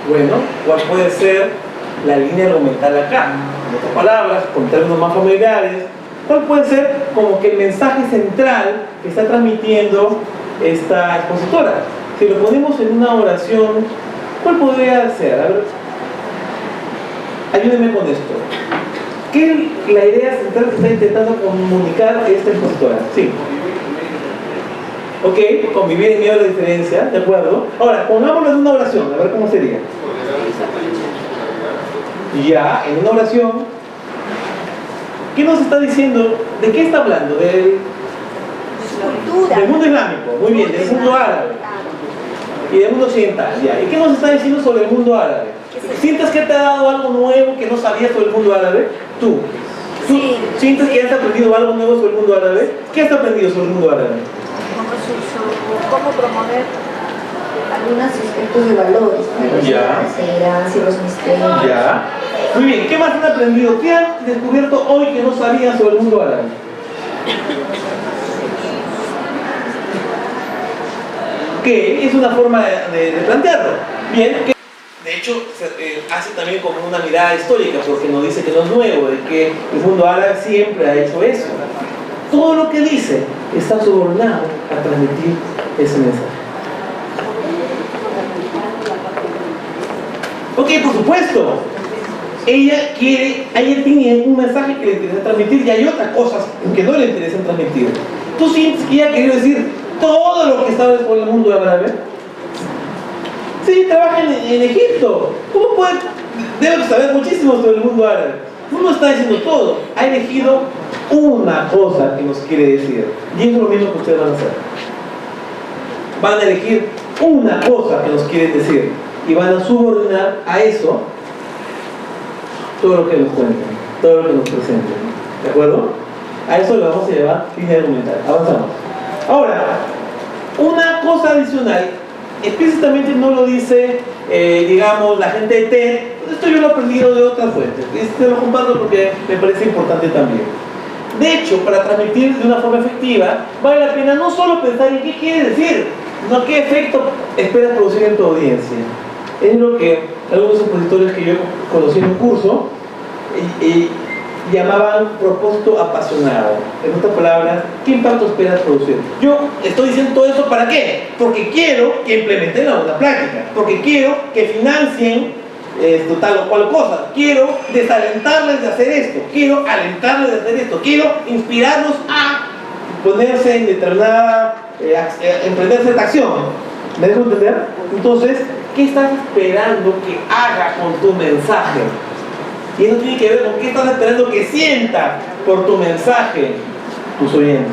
bueno, cuál puede ser la línea argumental acá. En otras palabras, con términos más familiares, cuál puede ser como que el mensaje central que está transmitiendo esta expositora. Si lo ponemos en una oración, ¿cuál podría ser? A ver, ayúdenme con esto. ¿Qué es la idea central que está intentando comunicar esta expositora? Sí. Ok, convivir en medio de la diferencia, ¿de acuerdo? Ahora, pongámoslo en una oración, a ver cómo sería. Ya, en una oración, ¿qué nos está diciendo? ¿De qué está hablando? Del mundo islámico, muy bien, del mundo árabe y del mundo occidental, ya. ¿Y qué nos está diciendo sobre el mundo árabe? ¿Sientes que te ha dado algo nuevo que no sabías sobre el mundo árabe? ¿Tú Sí. sientes que has aprendido algo nuevo sobre el mundo árabe? ¿Qué has aprendido sobre el mundo árabe? Cómo promover algunos aspectos de valores, Ya. y los misterios. Ya. Muy bien, ¿qué más han aprendido? ¿Qué han descubierto hoy que no sabían sobre el mundo árabe? ¿Qué? Es una forma de plantearlo. Bien, que de hecho hace también como una mirada histórica, porque nos dice que no es nuevo, de que el mundo árabe siempre ha hecho eso. Todo lo que dice está subordinado a transmitir ese mensaje. Ok, por supuesto. Ella tiene un mensaje que le interesa transmitir y hay otras cosas que no le interesan transmitir. ¿Tú sientes que ella quería decir todo lo que sabes por el mundo árabe? Sí, trabaja en Egipto. ¿Cómo puede? Debe saber muchísimo sobre el mundo árabe. No está diciendo todo. Ha elegido una cosa que nos quiere decir. Y eso es lo mismo que ustedes van a hacer. Van a elegir una cosa que nos quiere decir. Y van a subordinar a eso todo lo que nos cuenten, todo lo que nos presenten. ¿De acuerdo? A eso le vamos a llevar línea argumental. Avanzamos. Ahora, una cosa adicional, explícitamente no lo dice, digamos, la gente de TED. Esto yo lo he aprendido de otras fuentes. Lo comparto porque me parece importante también. De hecho, para transmitir de una forma efectiva, vale la pena no solo pensar en qué quiere decir, sino qué efecto esperas producir en tu audiencia. Es lo que algunos expositores que yo conocí en un curso llamaban propósito apasionado. En otras palabras, ¿qué impacto esperas producir? Yo estoy diciendo todo eso ¿para qué? Porque quiero que implementen la buena práctica, porque quiero que financien tal o cual cosa, quiero desalentarles de hacer esto, quiero alentarles de hacer esto, quiero inspirarlos a ponerse en determinada, emprender cierta acción. ¿Me dejo entender? Entonces, ¿qué estás esperando que haga con tu mensaje? Y eso tiene que ver con qué estás esperando que sienta por tu mensaje tus oyentes.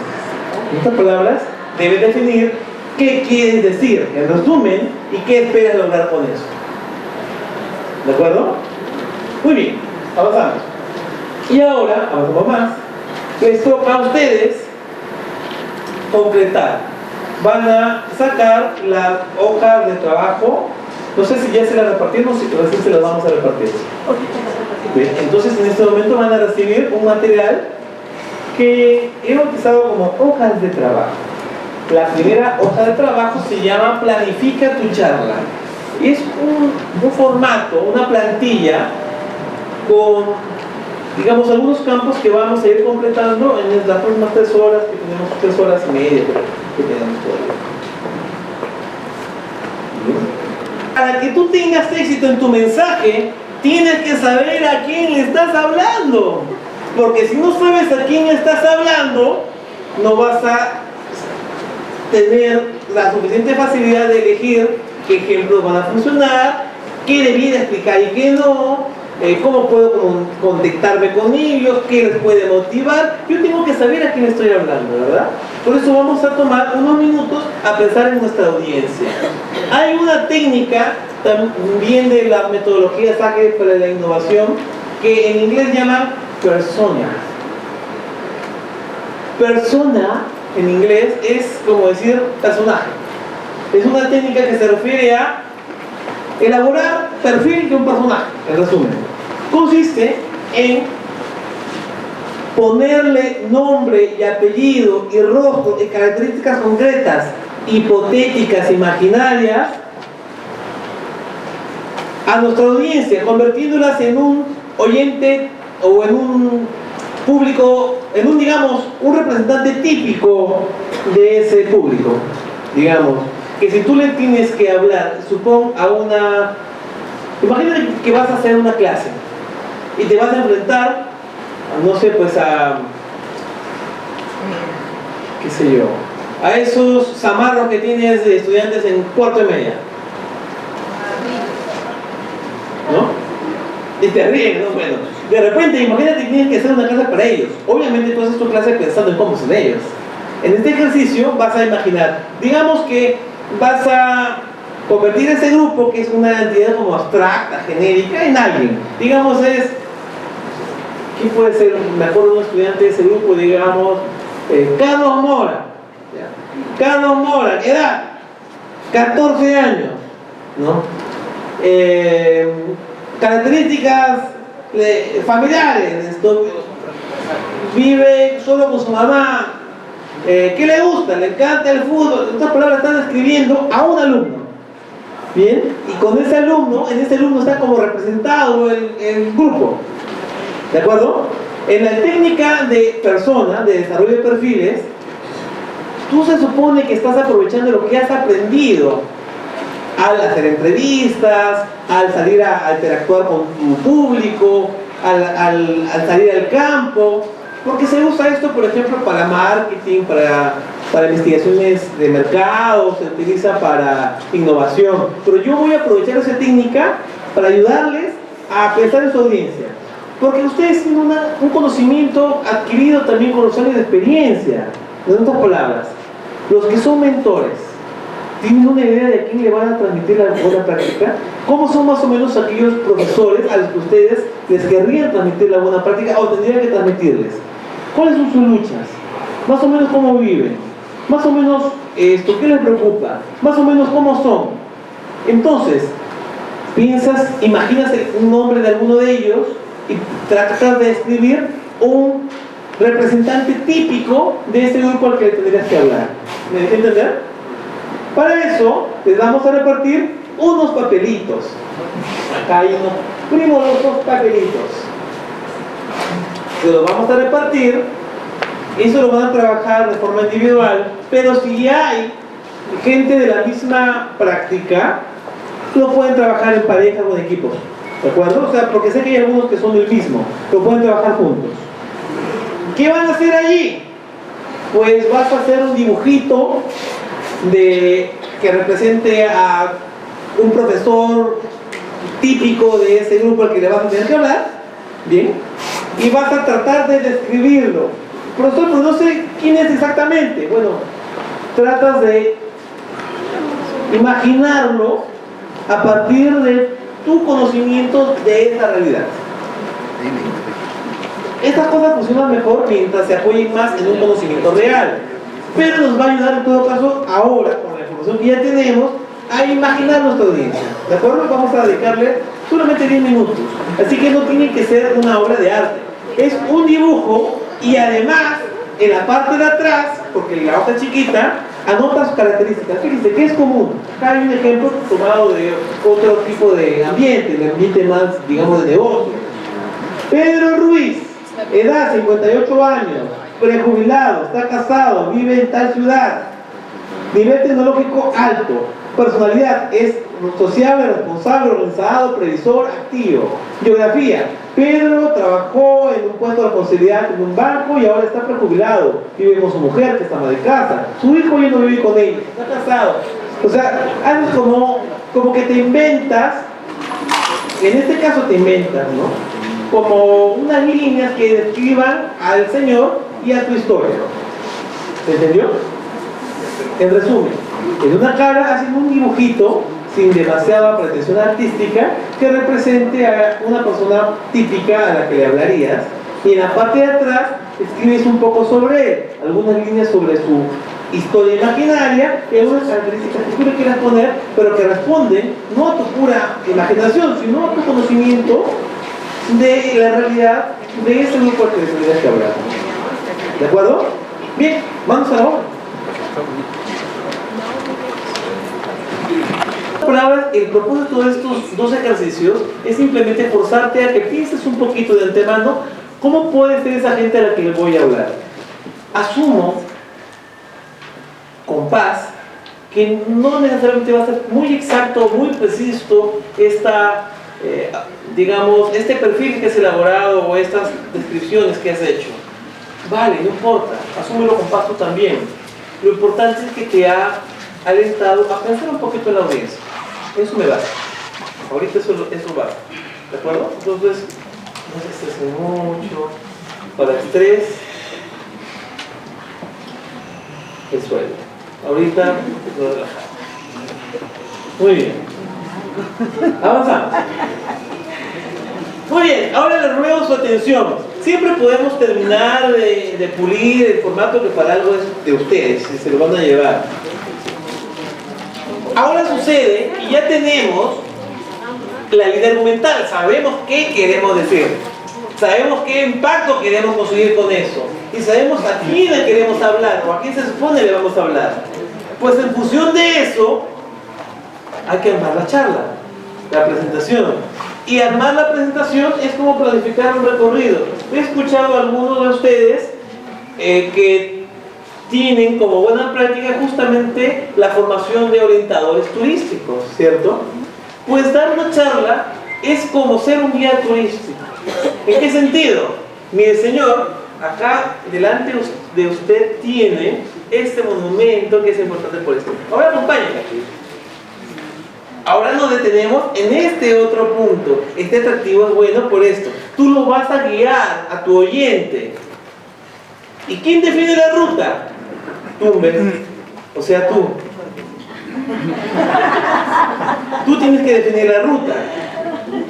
En estas palabras, debes definir qué quieres decir, en resumen, y qué esperas lograr con eso. ¿De acuerdo? Muy bien, avanzamos. Y ahora, avanzamos más, les toca a ustedes concretar. Van a sacar las hojas de trabajo. No sé si ya se las repartimos o si recién se las vamos a repartir. Bien, entonces en este momento van a recibir un material que he bautizado como hojas de trabajo. La primera hoja de trabajo se llama Planifica tu charla. Es un formato, una plantilla con, digamos, algunos campos que vamos a ir completando en las próximas 3 horas, que tenemos 3 horas y media que tenemos todavía. Para que tú tengas éxito en tu mensaje, tienes que saber a quién le estás hablando. Porque si no sabes a quién le estás hablando, no vas a tener la suficiente facilidad de elegir qué ejemplos van a funcionar, qué debiera explicar y qué no, cómo puedo contactarme con ellos, qué les puede motivar. Yo tengo que saber a quién estoy hablando, ¿verdad? Por eso vamos a tomar unos minutos a pensar en nuestra audiencia. Hay una técnica también de las metodologías ágiles para la innovación que en inglés llaman persona. Persona en inglés es como decir personaje. Es una técnica que se refiere a elaborar perfil de un personaje, en resumen. Consiste en ponerle nombre y apellido y rostro y características concretas, hipotéticas, imaginarias, a nuestra audiencia, convirtiéndolas en un oyente o en un público, en un, digamos, un representante típico de ese público. Digamos, que si tú le tienes que hablar, supón a una... Imagínate que vas a hacer una clase y te vas a enfrentar, no sé, pues a... qué sé yo, a esos zamarros que tienes de estudiantes en cuarto de media, ¿no? Y te ríen, ¿no? Bueno, de repente, imagínate que tienes que hacer una clase para ellos. Obviamente tú haces tu clase pensando en cómo son ellos. En este ejercicio vas a imaginar, digamos que vas a convertir ese grupo, que es una entidad como abstracta, genérica, en alguien. Digamos es, ¿quién puede ser? Me acuerdo de un estudiante de ese grupo, digamos, Carlos Mora. ¿Ya? Carlos Mora, edad, 14 años, ¿no? Características familiares, vive solo con su mamá. ¿Qué le gusta? Le encanta el fútbol. Estas palabras están describiendo a un alumno. Bien, y con ese alumno, en ese alumno está como representado el grupo. ¿De acuerdo? En la técnica de persona, de desarrollo de perfiles, tú se supone que estás aprovechando lo que has aprendido al hacer entrevistas, al salir a interactuar con tu público, al salir al campo, porque se usa esto, por ejemplo, para marketing, para investigaciones de mercado, se utiliza para innovación. Pero yo voy a aprovechar esa técnica para ayudarles a pensar en su audiencia. Porque ustedes tienen un conocimiento adquirido también con los años de experiencia. En otras palabras, los que son mentores, ¿tienen una idea de a quién le van a transmitir la buena práctica? ¿Cómo son más o menos aquellos profesores a los que ustedes les querrían transmitir la buena práctica o tendrían que transmitirles? ¿Cuáles son sus luchas? Más o menos cómo viven. Más o menos ¿qué les preocupa? Más o menos cómo son. Entonces, piensas, imaginas un nombre de alguno de ellos y tratas de escribir un representante típico de ese grupo al que le tendrías que hablar. ¿Me dejé entender? Para eso, les vamos a repartir unos papelitos. Acá hay unos primorosos papelitos. Se los vamos a repartir. Eso lo van a trabajar de forma individual. Pero si hay gente de la misma práctica, lo pueden trabajar en pareja o en equipos. ¿De acuerdo? O sea, porque sé que hay algunos que son del mismo. Lo pueden trabajar juntos. ¿Qué van a hacer allí? Pues vas a hacer un dibujito que represente a un profesor típico de ese grupo al que le vas a tener que hablar, bien, y vas a tratar de describirlo. Profesor, pues no sé quién es exactamente. Bueno, tratas de imaginarlo a partir de tu conocimiento de esa realidad. Estas cosas funcionan mejor mientras se apoyen más en un conocimiento real, pero nos va a ayudar en todo caso ahora, con la información que ya tenemos, a imaginar nuestra audiencia. ¿De acuerdo? Vamos a dedicarle solamente 10 minutos, así que no tiene que ser una obra de arte, es un dibujo y además en la parte de atrás, porque la hoja es chiquita, anota sus características. Fíjense que es común. Acá hay un ejemplo tomado de otro tipo de ambiente, el ambiente más, digamos, de negocio. Pedro Ruiz, edad 58 años, prejubilado, está casado, vive en tal ciudad, nivel tecnológico alto, personalidad es sociable, responsable, organizado, previsor, activo. Biografía: Pedro trabajó en un puesto de responsabilidad en un banco y ahora está prejubilado, vive con su mujer que está ama de casa, su hijo ya no vive con él, está casado. O sea, algo como que te inventas, en este caso te inventas, ¿no? Como unas líneas que describan al señor y a tu historia. ¿Se entendió? En resumen, En una cara hacen un dibujito sin demasiada pretensión artística que represente a una persona típica a la que le hablarías, y en la parte de atrás escribes un poco sobre él, algunas líneas sobre su historia imaginaria y algunas características que tú le quieras poner, pero que responden no a tu pura imaginación, sino a tu conocimiento de la realidad de ese grupo de personalidades que hablamos. ¿De acuerdo? Bien, vamos a la obra. Palabras, el propósito de estos dos ejercicios es simplemente forzarte a que pienses un poquito de antemano cómo puede ser esa gente a la que le voy a hablar. Asumo con paz que no necesariamente va a ser muy exacto, muy preciso digamos, este perfil que has elaborado o estas descripciones que has hecho. Vale, no importa, asúmelo con paz tú también. Lo importante es que te ha alentado a pensar un poquito en la audiencia. Eso me basta. Ahorita eso basta. ¿De acuerdo? Entonces, no se estresen mucho. Para estrés, el suelo. Ahorita, no relajamos. Muy bien. Avanzamos. Muy bien, ahora les ruego su atención. Siempre podemos terminar de pulir el formato que para algo es de ustedes, si se lo van a llevar. Ahora sucede que ya tenemos la línea argumental, sabemos qué queremos decir, sabemos qué impacto queremos conseguir con eso, y sabemos a quién le queremos hablar o a quién se supone le vamos a hablar. Pues en función de eso, hay que armar la charla, la presentación. Y armar la presentación es como planificar un recorrido. He escuchado a algunos de ustedes que tienen como buena práctica justamente la formación de orientadores turísticos, ¿cierto? Pues dar una charla es como ser un guía turístico. ¿En qué sentido? Mire, señor, acá delante de usted tiene este monumento que es importante por esto. Ahora acompáñenme aquí. Ahora nos detenemos en este otro punto. Este atractivo es bueno por esto. Tú lo vas a guiar a tu oyente. ¿Y quién define la ruta? Tú, ¿ves? O sea, tú. Tú tienes que definir la ruta.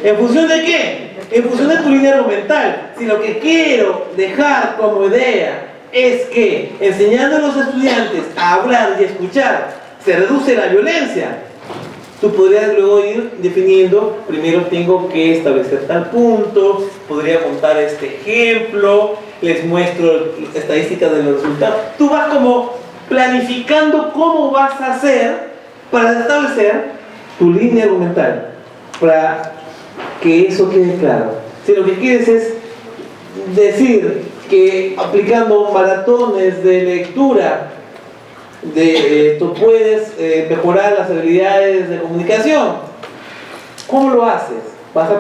¿En función de qué? En función de tu línea argumental. Si lo que quiero dejar como idea es que enseñando a los estudiantes a hablar y escuchar se reduce la violencia, tú podrías luego ir definiendo, primero tengo que establecer tal punto, podría contar este ejemplo, les muestro estadísticas de los resultados. Tú vas como planificando cómo vas a hacer para establecer tu línea argumental, para que eso quede claro. Si lo que quieres es decir que aplicando maratones de lectura tú puedes mejorar las habilidades de comunicación, ¿cómo lo haces?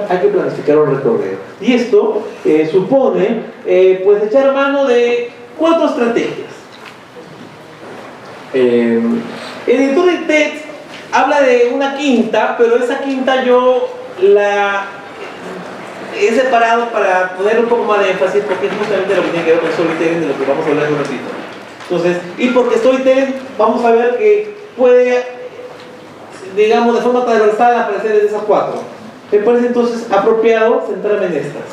Hay que planificar un recorrido. Y esto supone pues echar mano de 4 estrategias. El editor de TED habla de una quinta, pero esa quinta yo la he separado para poner un poco más de énfasis, porque es justamente lo que tiene que ver con storytelling, de lo que vamos a hablar en un ratito. Entonces, y porque storytelling vamos a ver que puede, digamos, de forma transversal aparecer en esas 4. Me parece entonces apropiado centrarme en estas.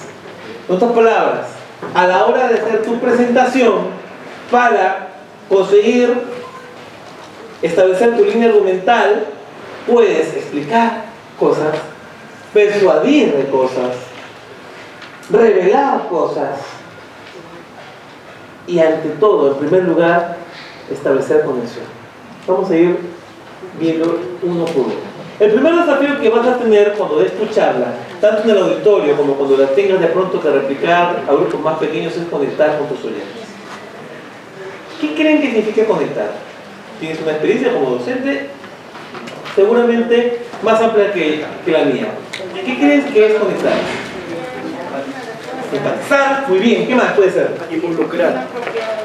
En otras palabras, a la hora de hacer tu presentación, para conseguir establecer tu línea argumental, puedes explicar cosas, persuadir de cosas, revelar cosas y ante todo, en primer lugar, establecer conexión. Vamos a ir viendo uno por uno. El primer desafío que vas a tener cuando des tu charla, tanto en el auditorio como cuando la tengas de pronto que replicar a grupos más pequeños, es conectar con tus oyentes. ¿Qué creen que significa conectar? Tienes una experiencia como docente seguramente más amplia que la mía. ¿Qué crees que es conectar? Empatizar, muy bien. ¿Qué más puede ser? Involucrar.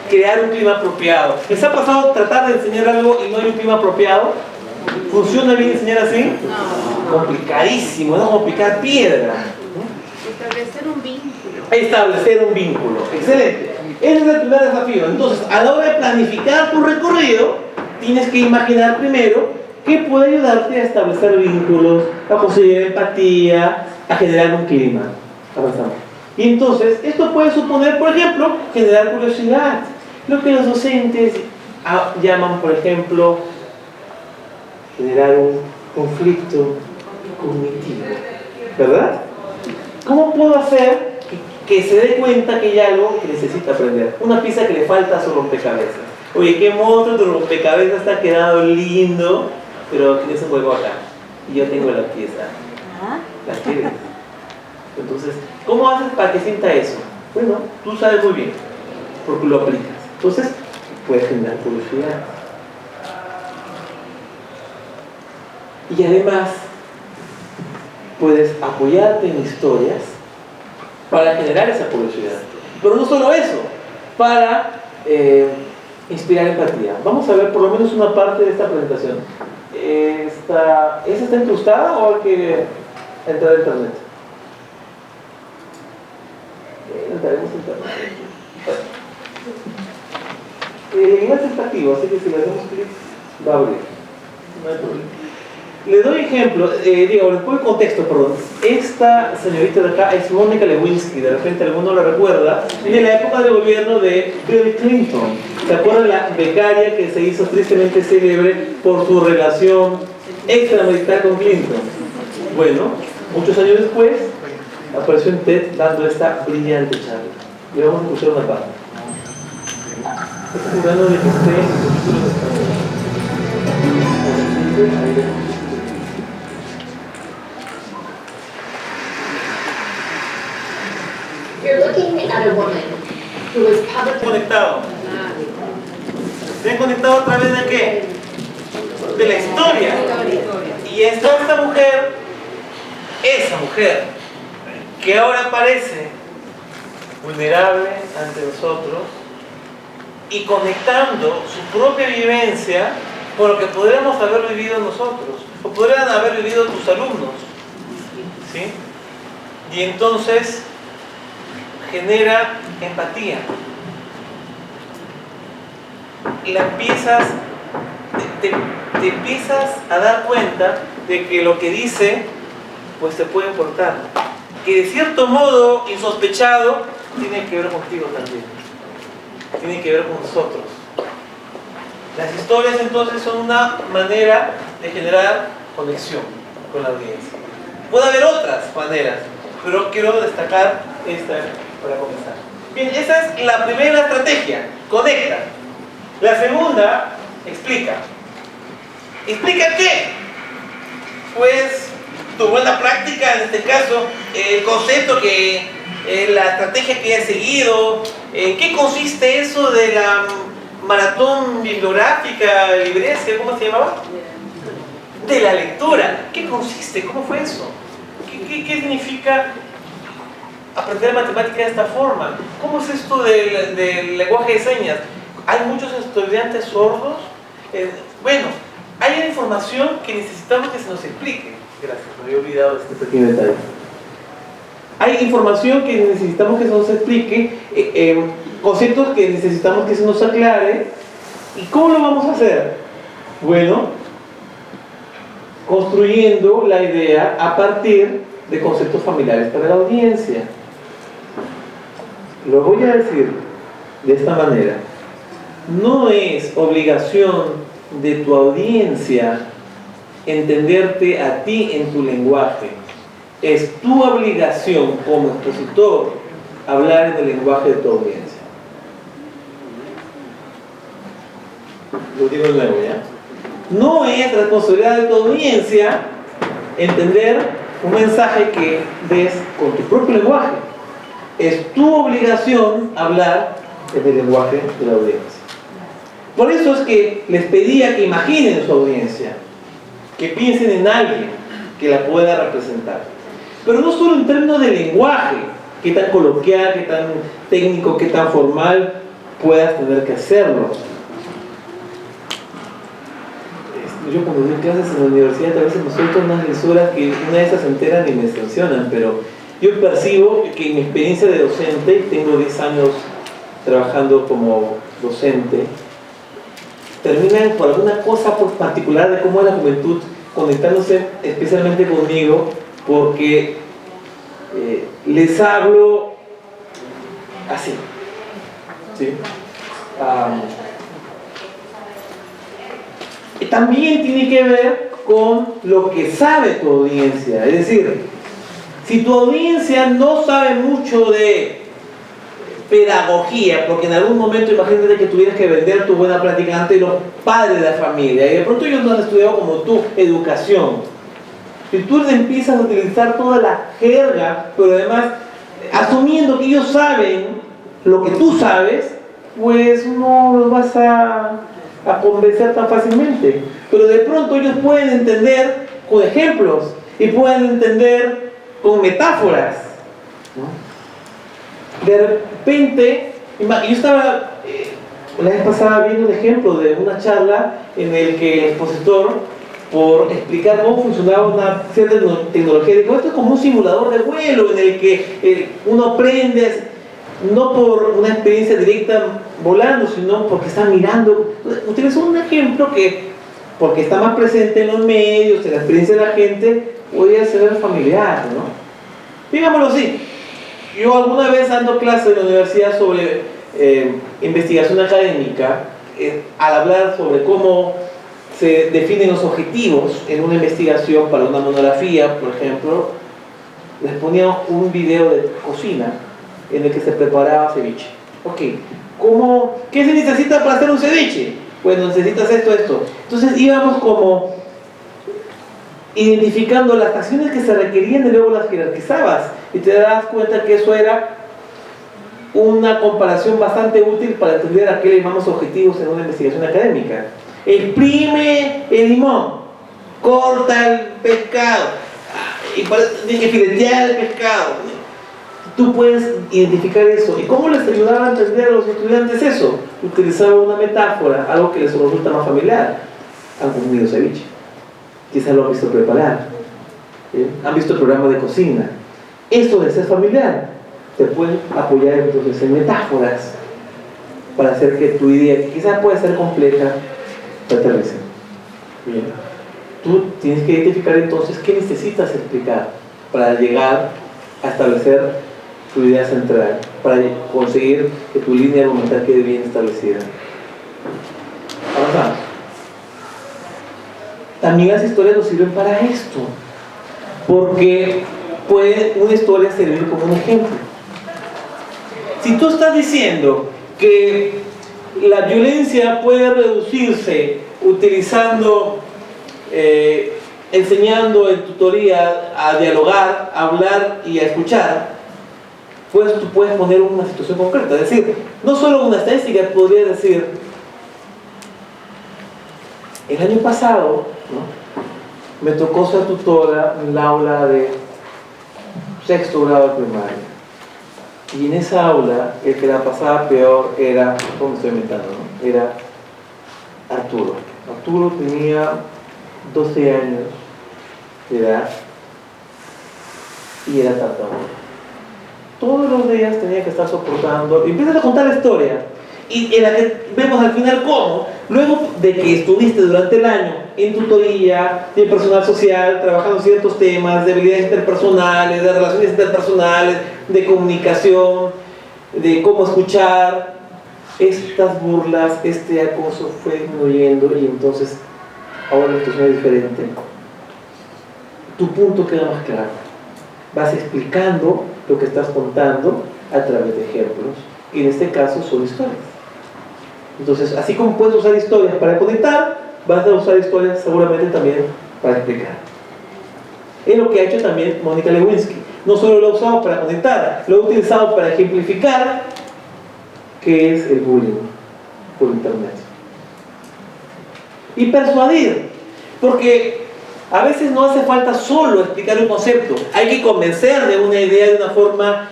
Crear un clima apropiado. ¿Les ha pasado tratar de enseñar algo y no hay un clima apropiado? ¿Funciona bien enseñar así? No. Complicadísimo, es como picar piedra. Establecer un vínculo. Establecer un vínculo. Excelente. Ese es el primer desafío. Entonces, a la hora de planificar tu recorrido, tienes que imaginar primero que puede ayudarte a establecer vínculos, a conseguir empatía, a generar un clima. Avanzamos. Y entonces, esto puede suponer, por ejemplo, generar curiosidad. Lo que los docentes llaman, por ejemplo, generar un conflicto cognitivo. ¿Verdad? ¿Cómo puedo hacer que se dé cuenta que hay algo que necesita aprender? Una pieza que le falta a su rompecabezas. Oye, qué monstruo, tu rompecabezas está quedado lindo, pero tienes un hueco acá. Y yo tengo la pieza. ¿La quieres? Entonces, ¿cómo haces para que sienta eso? Bueno, tú sabes muy bien, porque lo aplicas. Entonces, puedes generar curiosidad. Y además, puedes apoyarte en historias para generar esa curiosidad. Pero no solo eso, para inspirar empatía. Vamos a ver por lo menos una parte de esta presentación. ¿Esa está incrustada o hay que entrar a internet? Entraremos a internet. El enlace está activo, así que si le hacemos clic, va a abrir. No hay problema. Le doy ejemplo, digo, les pongo el contexto, perdón. Esta señorita de acá es Mónica Lewinsky, de repente alguno la recuerda, de la época de gobierno de Bill Clinton. ¿Se acuerdan la becaria que se hizo tristemente célebre por su relación extramarital con Clinton? Bueno, muchos años después, apareció en TED dando esta brillante charla. Y vamos a escuchar una parte. Estoy jugando de que esté en los títulos de español. You're looking at a woman who was publicly Conectado. ¿Se han conectado a través de qué? De la historia. Y esta mujer, esa mujer, que ahora parece vulnerable ante nosotros y conectando su propia vivencia con lo que podríamos haber vivido nosotros, o podrían haber vivido tus alumnos, ¿sí? Y entonces genera empatía y la empiezas, te empiezas a dar cuenta de que lo que dice pues te puede importar, que de cierto modo insospechado tiene que ver contigo también, tiene que ver con nosotros. Las historias entonces son una manera de generar conexión con la audiencia. Puede haber otras maneras, pero quiero destacar esta para comenzar. Bien, esa es la primera estrategia, conecta. La segunda, explica. ¿Explica qué? Pues tu buena práctica, en este caso, el concepto la estrategia que has seguido, ¿en qué consiste eso de la maratón bibliográfica, librecia, ¿cómo se llamaba? De la lectura. ¿Qué consiste? ¿Cómo fue eso? ¿Qué significa aprender matemática de esta forma? ¿Cómo es esto del lenguaje de señas? ¿Hay muchos estudiantes sordos? Bueno, hay información que necesitamos que se nos explique. Gracias, me había olvidado este pequeño detalle. Hay información que necesitamos que se nos explique, conceptos que necesitamos que se nos aclare. ¿Y cómo lo vamos a hacer? Bueno, construyendo la idea a partir de conceptos familiares para la audiencia. Lo voy a decir de esta manera. No es obligación de tu audiencia entenderte a ti en tu lenguaje. Es tu obligación como expositor hablar en el lenguaje de tu audiencia. Lo digo de nuevo, ¿ya? No es responsabilidad de tu audiencia entender un mensaje que des con tu propio lenguaje. Es tu obligación hablar en el lenguaje de la audiencia. Por eso es que les pedía que imaginen su audiencia, que piensen en alguien que la pueda representar. Pero no solo en términos de lenguaje, qué tan coloquial, qué tan técnico, qué tan formal puedas tener que hacerlo. Yo cuando doy clases en la universidad a veces me suelto unas lisuras que una de esas enteras ni me extensionan, pero yo percibo que en mi experiencia de docente, tengo 10 años trabajando como docente, terminan por alguna cosa pues, particular de cómo es la juventud conectándose especialmente conmigo, porque les hablo así, ¿sí? Y también tiene que ver con lo que sabe tu audiencia, es decir, si tu audiencia no sabe mucho de pedagogía, porque en algún momento imagínate que tuvieras que vender tu buena práctica ante los padres de la familia y de pronto ellos no han estudiado como tú educación. Si tú les empiezas a utilizar toda la jerga, pero además asumiendo que ellos saben lo que tú sabes, pues no los vas a convencer tan fácilmente. Pero de pronto ellos pueden entender con ejemplos y pueden entender con metáforas, ¿no? De repente, yo estaba la vez pasada viendo un ejemplo de una charla en el que el expositor, por explicar cómo funcionaba una cierta tecnología, dijo, esto es como un simulador de vuelo en el que uno aprende, no por una experiencia directa volando, sino porque está mirando. Utilizó un ejemplo que, porque está más presente en los medios, en la experiencia de la gente, podría ser familiar, ¿no? Digámoslo así. Yo alguna vez dando clases en la universidad sobre investigación académica, al hablar sobre cómo se definen los objetivos en una investigación para una monografía, por ejemplo, les ponía un video de cocina en el que se preparaba ceviche. Ok, ¿qué se necesita para hacer un ceviche? Bueno, necesitas esto. Entonces íbamos como identificando las acciones que se requerían y luego las jerarquizabas y te das cuenta que eso era una comparación bastante útil para entender a qué le llamamos objetivos en una investigación académica. Exprime el limón, corta el pescado y tiene que filetear el pescado. Tú puedes identificar eso. ¿Y cómo les ayudaba a entender a los estudiantes eso? Utilizaba una metáfora, algo que les resulta más familiar. Han comido ceviche, quizás lo han visto preparar, han visto el programa de cocina. Esto de ser familiar te puede apoyar entonces en metáforas para hacer que tu idea, que quizás puede ser compleja, se aterrice. Bien. Tú tienes que identificar entonces qué necesitas explicar para llegar a establecer tu idea central, para conseguir que tu línea argumental quede bien establecida. Avanzamos. También las historias nos sirven para esto, porque puede una historia servir como un ejemplo. Si tú estás diciendo que la violencia puede reducirse utilizando, enseñando en tutoría a dialogar, a hablar y a escuchar, pues tú puedes poner una situación concreta. Es decir, no solo una estadística, podría decir, el año pasado, ¿no?, me tocó ser tutora en la aula de sexto grado de primaria. Y en esa aula, el que la pasaba peor era, ¿cómo estoy inventando?, ¿no?, era Arturo. Arturo tenía 12 años de edad y era tartamudo. Todos los días tenía que estar soportando, y empiezas a contar la historia, y en la que vemos al final cómo, luego de que estuviste durante el año en tutoría, de personal social, trabajando ciertos temas de habilidades interpersonales, de relaciones interpersonales, de comunicación, de cómo escuchar, estas burlas, este acoso fue disminuyendo y entonces ahora la situación es diferente. Tu punto queda más claro. Vas explicando lo que estás contando a través de ejemplos, y en este caso son historias. Entonces, así como puedes usar historias para conectar, vas a usar historias seguramente también para explicar. Es lo que ha hecho también Mónica Lewinsky. No solo lo ha usado para conectar, lo ha utilizado para ejemplificar qué es el bullying por internet. Y persuadir, porque a veces no hace falta solo explicar un concepto, hay que convencer de una idea de una forma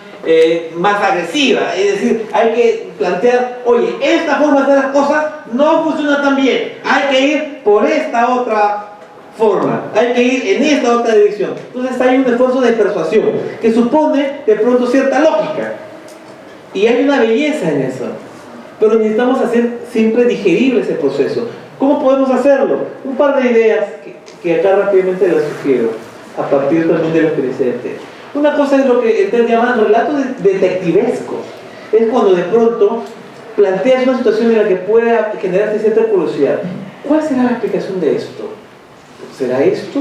más agresiva, es decir, hay que plantear, oye, esta forma de hacer las cosas no funciona tan bien, hay que ir por esta otra forma, hay que ir en esta otra dirección. Entonces hay un esfuerzo de persuasión que supone de pronto cierta lógica, y hay una belleza en eso, pero necesitamos hacer siempre digerible ese proceso. ¿Cómo podemos hacerlo? Un par de ideas que acá rápidamente las sugiero, a partir también de lo que dice el TED. Una cosa es lo que el TED llama relatos detectivescos. Es cuando de pronto planteas una situación en la que pueda generarte cierta curiosidad. ¿Cuál será la explicación de esto? ¿Será esto,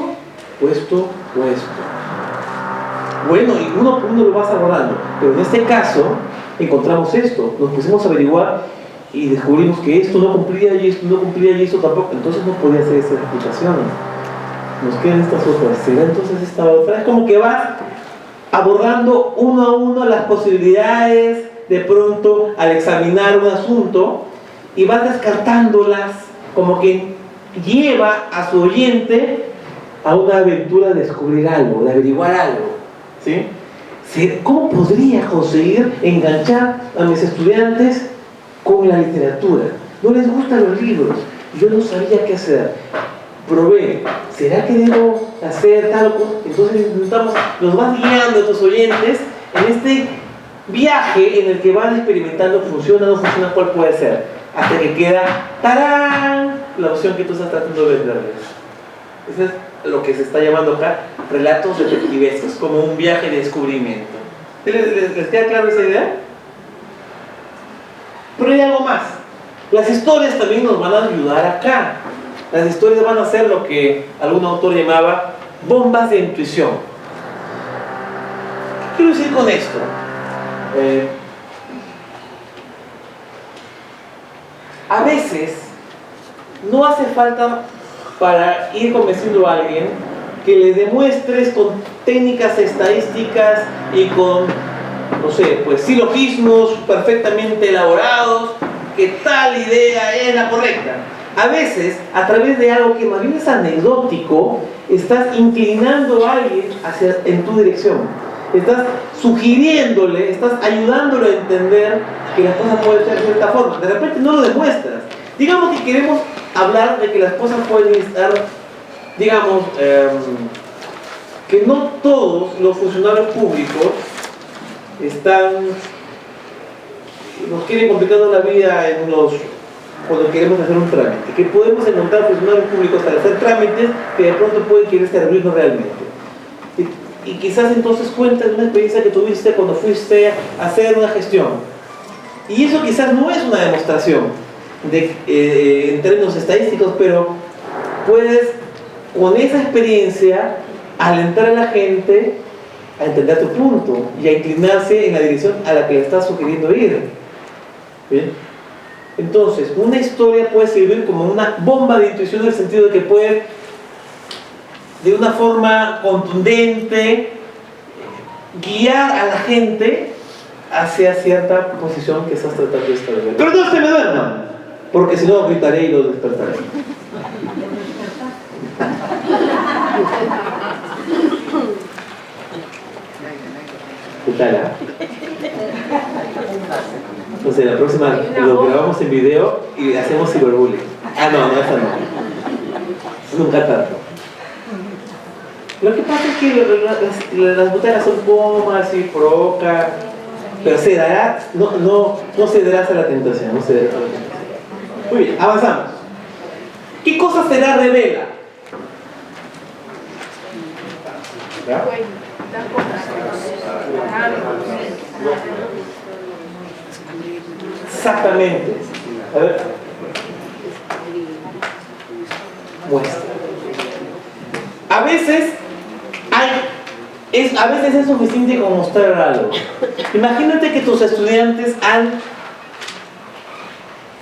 o esto, o esto? Bueno, y uno por uno lo vas abordando. Pero en este caso, encontramos esto. Nos pusimos a averiguar y descubrimos que esto no cumplía y esto no cumplía y esto tampoco. Entonces no podía hacer esa explicación. Nos quedan estas otras. ¿Será entonces esta otra? Es como que vas abordando uno a uno las posibilidades de pronto al examinar un asunto y vas descartándolas, como que lleva a su oyente a una aventura de descubrir algo, de averiguar algo, ¿sí? ¿Cómo podría conseguir enganchar a mis estudiantes con la literatura? No les gustan los libros, yo no sabía qué hacer. Probé, ¿será que debo hacer tal cosa? Entonces nos vas guiando a tus oyentes en este viaje en el que van experimentando, funciona, no funciona, cuál puede ser, hasta que queda ¡tarán! La opción que tú estás tratando de venderles. Eso es lo que se está llamando acá relatos detectivescos, como un viaje de descubrimiento. ¿Les queda claro esa idea? Pero hay algo más. Las historias también nos van a ayudar acá. Las historias van a ser lo que algún autor llamaba bombas de intuición. ¿Qué quiero decir con esto? A veces no hace falta, para ir convenciendo a alguien, que le demuestres con técnicas estadísticas y con, no sé, pues silogismos perfectamente elaborados, que tal idea es la correcta. A veces, a través de algo que más bien es anecdótico, estás inclinando a alguien en tu dirección. Estás sugiriéndole, estás ayudándolo a entender que las cosas pueden ser de cierta forma. De repente no lo demuestras. Digamos que queremos hablar de que las cosas pueden estar, digamos, que no todos los funcionarios públicos nos quieren complicando la vida cuando queremos hacer un trámite, que podemos encontrar funcionarios públicos para hacer trámites que de pronto pueden querer servirnos realmente. Y quizás entonces cuentas una experiencia que tuviste cuando fuiste a hacer una gestión. Y eso quizás no es una demostración en términos estadísticos, pero puedes, con esa experiencia, alentar a la gente a entender tu punto y a inclinarse en la dirección a la que le estás sugiriendo ir. ¿Bien? Entonces, una historia puede servir como una bomba de intuición en el sentido de que puede, de una forma contundente, guiar a la gente hacia cierta posición que estás tratando de establecer. Pero no se me duerman, porque si no gritaré y los despertaré. ¿Qué tal? Entonces la próxima lo grabamos en video y hacemos ciberbullying. Ah, no, esa no. Nunca tanto. Lo que pasa es que las butacas son cómodas y provocan, pero se dará, no cederás a la tentación, no cederás a la tentación. Muy bien, avanzamos. ¿Qué cosa será revela? ¿Ya? Exactamente. A ver. Muestra. A veces es suficiente con mostrar algo. Imagínate que tus estudiantes han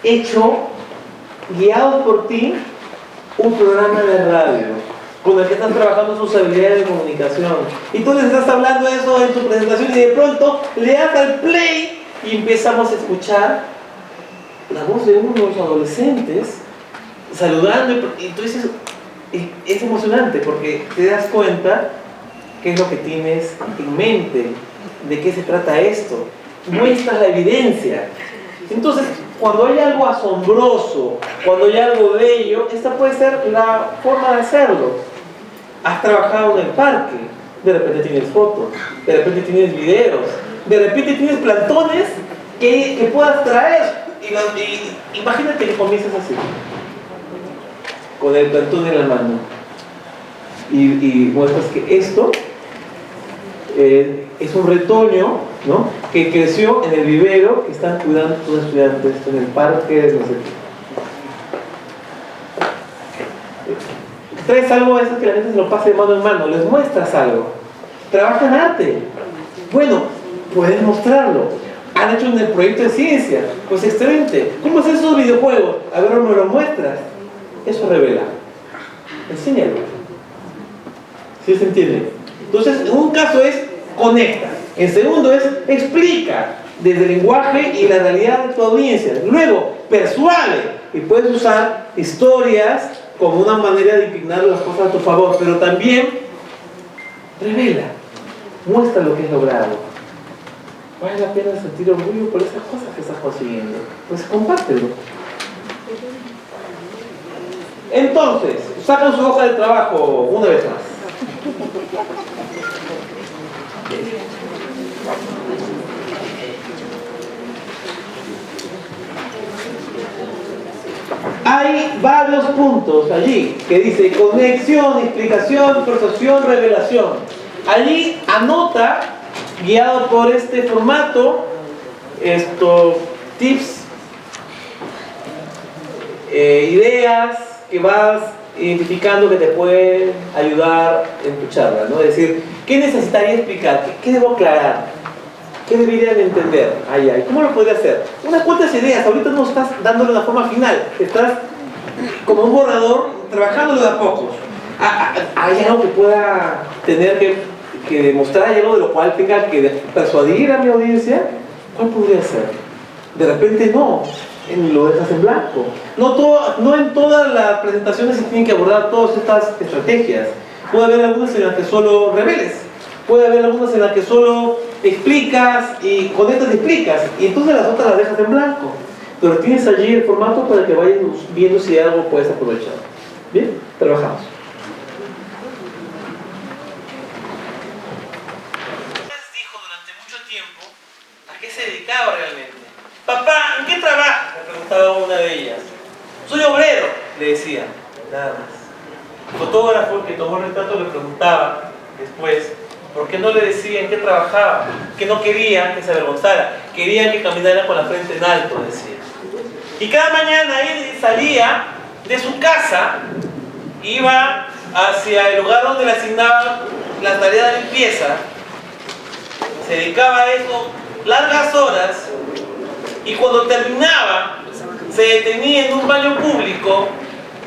hecho, guiados por ti, un programa de radio con el que están trabajando sus habilidades de comunicación. Y tú les estás hablando de eso en tu presentación y de pronto le das al play y empezamos a escuchar la voz de unos adolescentes saludando y tú dices, es emocionante porque te das cuenta qué es lo que tienes en mente, de qué se trata esto, muestras la evidencia. Entonces, cuando hay algo asombroso, cuando hay algo bello, esta puede ser la forma de hacerlo. Has trabajado en el parque, de repente tienes fotos, de repente tienes videos, de repente tienes plantones que puedas traer imagínate que comienzas así, con el plantón en la mano, y muestras que esto es un retoño, ¿no?, que creció en el vivero que están cuidando tus estudiantes en el parque, no sé qué. Traes algo de eso que la gente se lo pase de mano en mano, les muestras algo. Trabajan arte. Bueno, puedes mostrarlo. Han hecho un proyecto de ciencia, pues excelente. ¿Cómo hacen esos videojuegos? A ver, me lo muestras. Eso revela. Enséñalo. ¿Sí se entiende? Entonces, en un caso es conecta. En segundo es explica desde el lenguaje y la realidad de tu audiencia. Luego, persuade. Y puedes usar historias como una manera de inclinar las cosas a tu favor, pero también revela. Muestra lo que has logrado. Vale la pena sentir orgullo por esas cosas que estás consiguiendo. Pues compártelo. Entonces, sacan su hoja de trabajo una vez más. Hay varios puntos allí que dice conexión, explicación, persuasión, revelación. Allí anota, guiado por este formato, estos tips, ideas que vas identificando que te pueden ayudar en tu charla, ¿no? Es decir, ¿qué necesitaría explicar? ¿Qué debo aclarar? ¿Qué deberían entender? ¿Cómo lo podría hacer? Unas cuantas ideas, ahorita no estás dándole una forma final, estás como un borrador, trabajándolo de a pocos. ¿Hay algo que pueda tener que demostrar? ¿Hay algo de lo cual tenga que persuadir a mi audiencia? ¿Cuál podría ser? De repente no, lo dejas en blanco. No en todas las presentaciones se tienen que abordar todas estas estrategias. Puede haber algunas en las que solo reveles, puede haber algunas en las que solo explicas y conectas y explicas, y entonces las otras las dejas en blanco. Pero tienes allí el formato para que vayas viendo si algo puedes aprovechar. Bien, trabajamos. Dijo durante mucho tiempo a qué se dedicaba realmente. Papá, ¿en qué trabajas?, le preguntaba una de ellas. Soy obrero, le decía, nada más. El fotógrafo que tomó el retrato le preguntaba después por qué no le decía en qué trabajaba, que no querían que se avergonzara, querían que caminara con la frente en alto, decía. Y cada mañana él salía de su casa, iba hacia el lugar donde le asignaban la tarea de limpieza, se dedicaba a eso largas horas, y cuando terminaba se detenía en un baño público,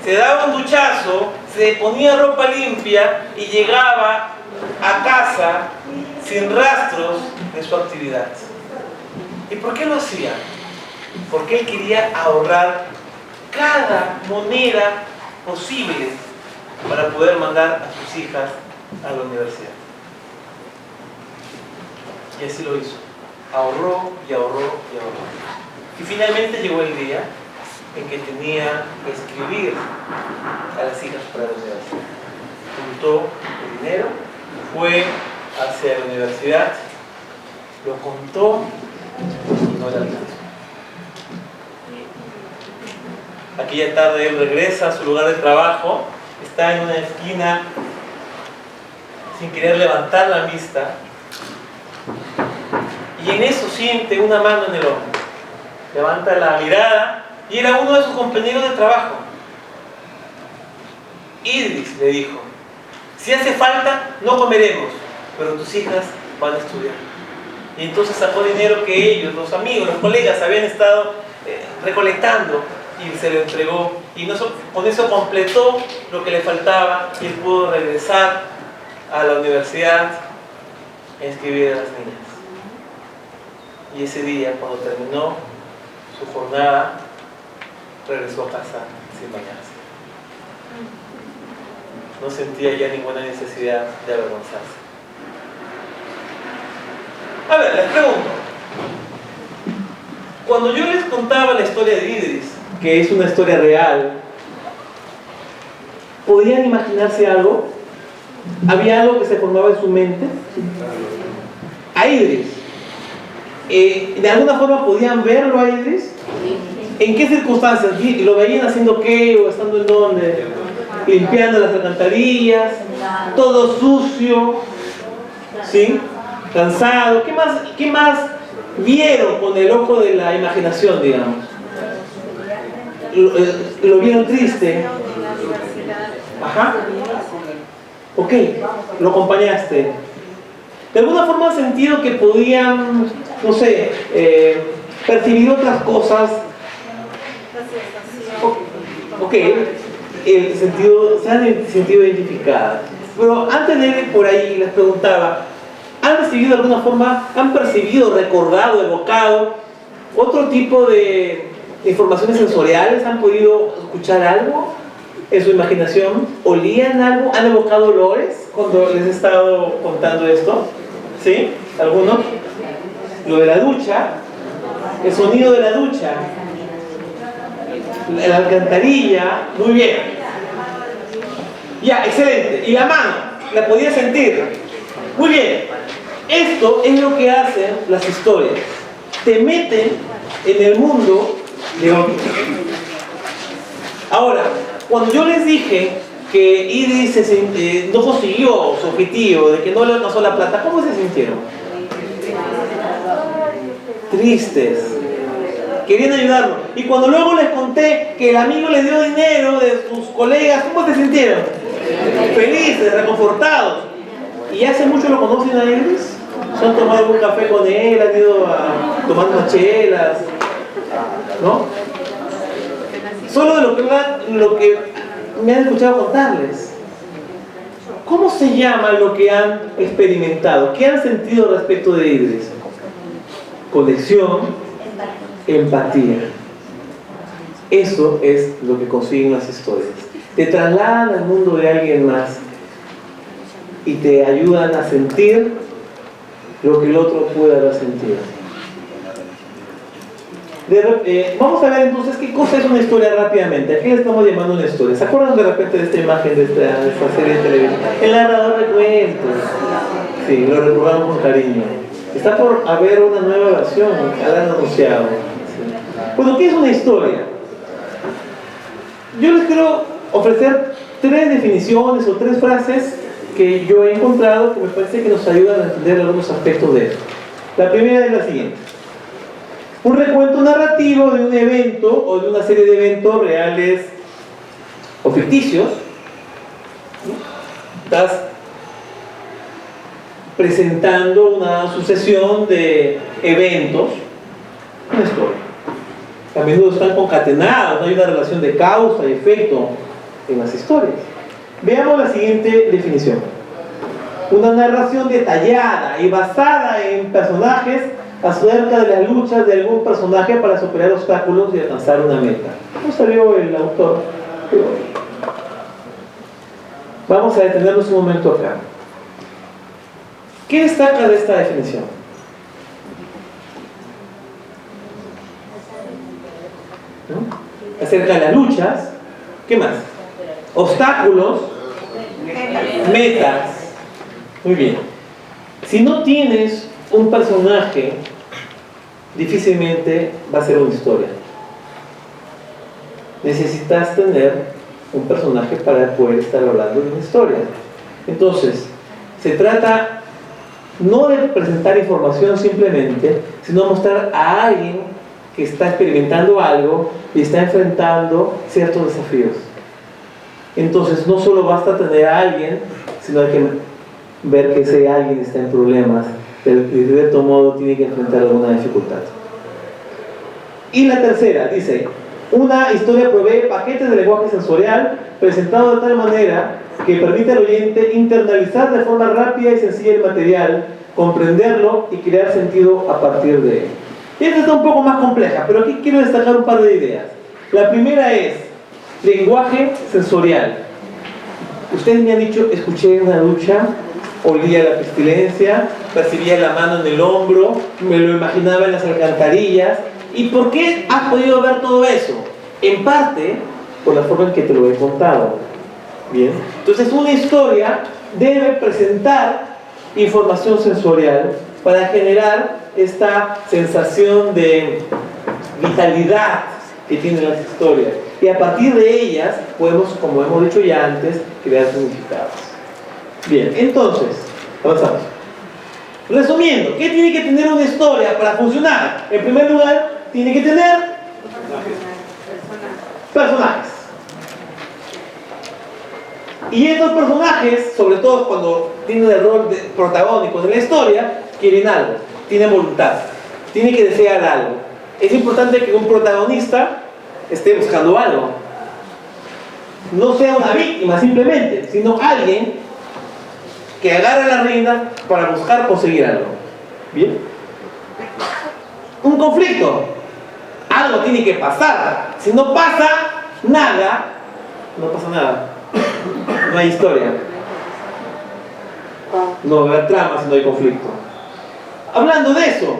se daba un duchazo, se ponía ropa limpia y llegaba a casa sin rastros de su actividad. ¿Y por qué lo hacía? Porque él quería ahorrar cada moneda posible para poder mandar a sus hijas a la universidad. Y así lo hizo. Ahorró y ahorró y ahorró. Y finalmente llegó el día en que tenía que escribir a las hijas para la universidad. Juntó el dinero, fue hacia la universidad, lo contó y no le alcanzó. Aquella tarde él regresa a su lugar de trabajo, está en una esquina sin querer levantar la vista, y en eso siente una mano en el hombro. Levanta la mirada y era uno de sus compañeros de trabajo. Idris, le dijo, si hace falta no comeremos, pero tus hijas van a estudiar. Y entonces sacó dinero que ellos, los amigos, los colegas habían estado recolectando y se lo entregó, y con eso completó lo que le faltaba y él pudo regresar a la universidad a inscribir a las niñas. Y ese día, cuando terminó su jornada, regresó a casa sin bañarse. No sentía ya ninguna necesidad de avergonzarse. A ver, les pregunto, cuando yo les contaba la historia de Idris, que es una historia real, ¿podían imaginarse algo? ¿Había algo que se formaba en su mente? A Idris ¿de alguna forma podían verlo a Idris? ¿En qué circunstancias? ¿Y lo veían haciendo qué? ¿O estando en dónde? Limpiando las alcantarillas, todo sucio, ¿sí? Cansado. ¿Qué más vieron con el ojo de la imaginación, digamos? ¿Lo vieron triste? Ajá. Ok, lo acompañaste. ¿De alguna forma han sentido que podían, no sé, percibir otras cosas? Ok, se han sentido identificadas. Pero antes de ir por ahí, les preguntaba, ¿han recibido de alguna forma, han percibido, recordado, evocado otro tipo de informaciones sensoriales? ¿Han podido escuchar algo en su imaginación? ¿Olían algo? ¿Han evocado olores cuando les he estado contando esto? ¿Sí? ¿Algunos? Lo de la ducha, el sonido de la ducha, la alcantarilla, muy bien. Ya, excelente. ¿Y la mano? ¿La podía sentir? Muy bien. Esto es lo que hacen las historias. Te meten en el mundo de otros. Ahora, cuando yo les dije que Idris no consiguió su objetivo, de que no le alcanzó la plata, ¿cómo se sintieron? Tristes. Querían ayudarlo. Y cuando luego les conté que el amigo les dio dinero de sus colegas, ¿cómo se sintieron? Felices, reconfortados. ¿Y hace mucho lo conocen a Idris? ¿Se han tomado un café con él? ¿Han ido a tomar unas chelas? ¿No? Solo de lo que me han escuchado contarles. ¿Cómo se llama lo que han experimentado? ¿Qué han sentido respecto de Idris? Conexión, empatía. Eso es lo que consiguen las historias. Te trasladan al mundo de alguien más y te ayudan a sentir lo que el otro puede haber sentido. Vamos a ver entonces qué cosa es una historia rápidamente. ¿A qué le estamos llamando una historia? ¿Se acuerdan de repente de esta imagen de esta serie de televisión? El narrador de cuentos. Sí, lo recordamos con cariño. Está por haber una nueva versión, la han anunciado. Sí. Bueno, ¿qué es una historia? Yo les quiero ofrecer 3 definiciones o 3 frases que yo he encontrado que me parece que nos ayudan a entender algunos aspectos de esto. La primera es la siguiente. Un recuento narrativo de un evento o de una serie de eventos reales o ficticios. Estás presentando una sucesión de eventos, una historia. A menudo están concatenados, no hay una relación de causa y efecto en las historias. Veamos la siguiente definición. Una narración detallada y basada en personajes acerca de las luchas de algún personaje para superar obstáculos y alcanzar una meta. ¿Cómo salió el autor? Vamos a detenernos un momento acá. ¿Qué destaca de esta definición? ¿No? Acerca de las luchas. ¿Qué más? Obstáculos, metas. Muy bien. Si no tienes un personaje, difícilmente va a ser una historia. Necesitas tener un personaje para poder estar hablando de una historia. Entonces, se trata no de presentar información simplemente, sino mostrar a alguien que está experimentando algo y está enfrentando ciertos desafíos. Entonces, no solo basta tener a alguien, sino hay que ver que ese alguien está en problemas y de cierto modo tiene que enfrentar alguna dificultad. Y la tercera dice: una historia provee paquetes de lenguaje sensorial presentado de tal manera que permite al oyente internalizar de forma rápida y sencilla el material, comprenderlo y crear sentido a partir de él. Esta está un poco más compleja, pero aquí quiero destacar un par de ideas. La primera es lenguaje sensorial. Ustedes me han dicho: escuché una ducha, olía la pestilencia, percibía la mano en el hombro, me lo imaginaba en las alcantarillas. ¿Y por qué has podido ver todo eso? En parte por la forma en que te lo he contado. Bien, entonces una historia debe presentar información sensorial para generar esta sensación de vitalidad que tienen las historias. Y a partir de ellas podemos, como hemos dicho ya antes, crear significados. Bien, entonces, avanzamos. Resumiendo, ¿qué tiene que tener una historia para funcionar? En primer lugar, tiene que tener personajes. Y estos personajes, sobre todo cuando tienen el rol de protagónico de la historia, quieren algo, tienen voluntad, tienen que desear algo. Es importante que un protagonista esté buscando algo. No sea una víctima simplemente, sino alguien que agarre la rienda para buscar conseguir algo. ¿Bien? Un conflicto. Algo tiene que pasar. Si no pasa nada, no pasa nada. No hay historia. No va a haber trama si no hay conflicto. Hablando de eso,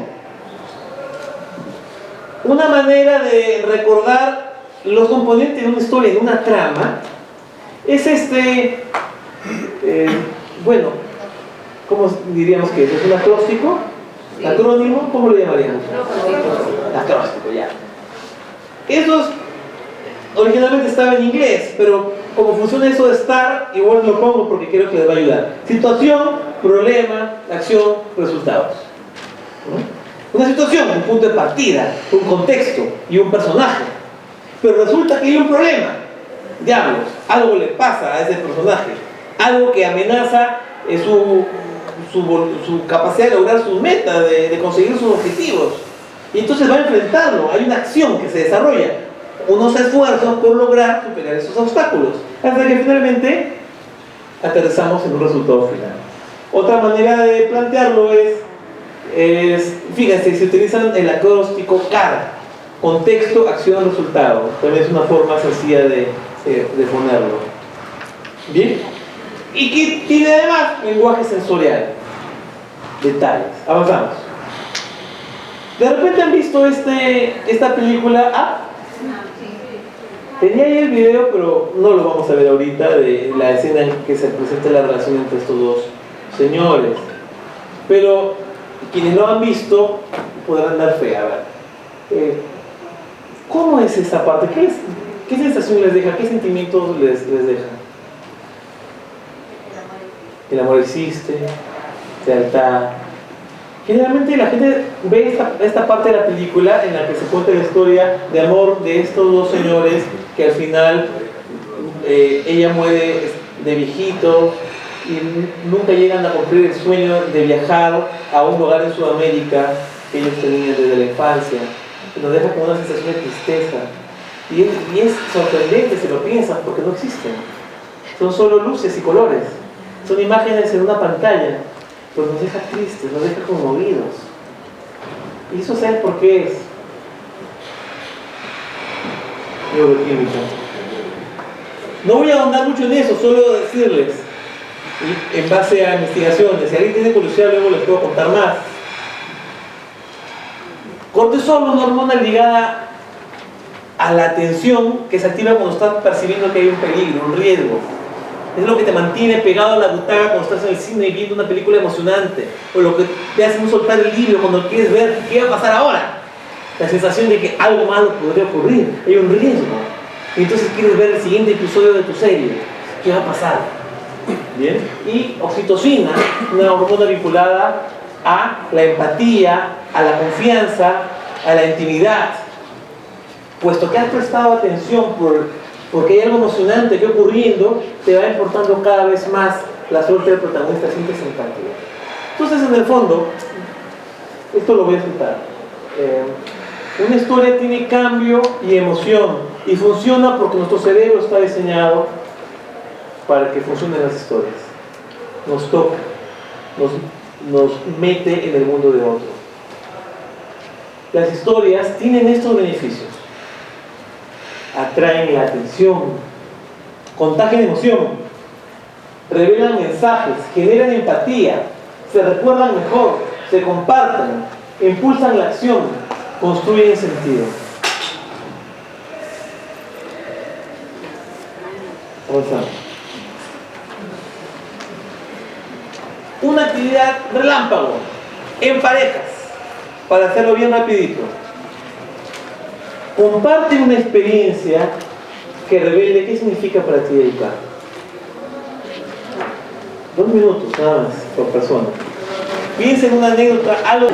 una manera de recordar los componentes de una historia, de una trama, es bueno, ¿cómo diríamos que es? ¿Es un acróstico? Sí. ¿Acrónimo? ¿Cómo lo llamaríamos? Acróstico, ya. Esos originalmente estaba en inglés, pero como funciona eso de estar, igual lo pongo porque creo que les va a ayudar. Situación, problema, acción, resultados. ¿No? Una situación, un punto de partida, un contexto y un personaje. Pero resulta que hay un problema. Diablos, algo le pasa a ese personaje. Algo que amenaza su capacidad de lograr sus metas, de conseguir sus objetivos. Y entonces va a enfrentarlo. Hay una acción que se desarrolla, unos esfuerzos por lograr superar esos obstáculos, hasta que finalmente aterrizamos en un resultado final. Otra manera de plantearlo es fíjense, se utilizan el acróstico CAR, contexto, acción, resultado. También es una forma sencilla de ponerlo. Bien, y que tiene además lenguaje sensorial, detalles. Avanzamos. De repente han visto esta película. Tenía ahí el video, pero no lo vamos a ver ahorita, de la escena en que se presenta la relación entre estos dos señores. Pero quienes no han visto podrán dar fe. A ver, ¿cómo es esa parte? ¿Qué sensación les deja? ¿Qué sentimientos les deja? El amor existe, lealtad. Generalmente la gente ve esta parte de la película en la que se cuenta la historia de amor de estos dos señores que al final ella muere de viejito y nunca llegan a cumplir el sueño de viajar a un lugar en Sudamérica que ellos tenían desde la infancia. Nos deja con una sensación de tristeza y es sorprendente si lo piensan porque no existen. Son solo luces y colores, son imágenes en una pantalla. Pues nos deja tristes, nos deja conmovidos. ¿Y eso saben por qué es? Neuroquímica. No voy a ahondar mucho en eso, solo decirles, en base a investigaciones, si alguien tiene curiosidad luego les puedo contar más. Cortisol es una hormona ligada a la atención que se activa cuando estás percibiendo que hay un peligro, un riesgo. Es lo que te mantiene pegado a la butaca cuando estás en el cine viendo una película emocionante, o lo que te hace no soltar el libro cuando quieres ver qué va a pasar ahora. La sensación de que algo malo podría ocurrir, hay un riesgo. Y entonces quieres ver el siguiente episodio de tu serie, qué va a pasar. Bien. Y oxitocina, una hormona vinculada a la empatía, a la confianza, a la intimidad. Puesto que has prestado atención porque hay algo emocionante que ocurriendo, te va importando cada vez más la suerte del protagonista, sientes empatía. Entonces, en el fondo, esto lo voy a citar. Una historia tiene cambio y emoción y funciona porque nuestro cerebro está diseñado para que funcionen las historias. Nos toca, nos mete en el mundo de otro. Las historias tienen estos beneficios. Atraen la atención, contagian emoción, revelan mensajes, generan empatía, se recuerdan mejor, se comparten, impulsan la acción, construyen sentido. Avanzamos. Una actividad relámpago. en parejas, para hacerlo bien rapidito. Comparte una experiencia que revele qué significa para ti educar. 2 minutos nada más por persona. Piensa en una anécdota, algo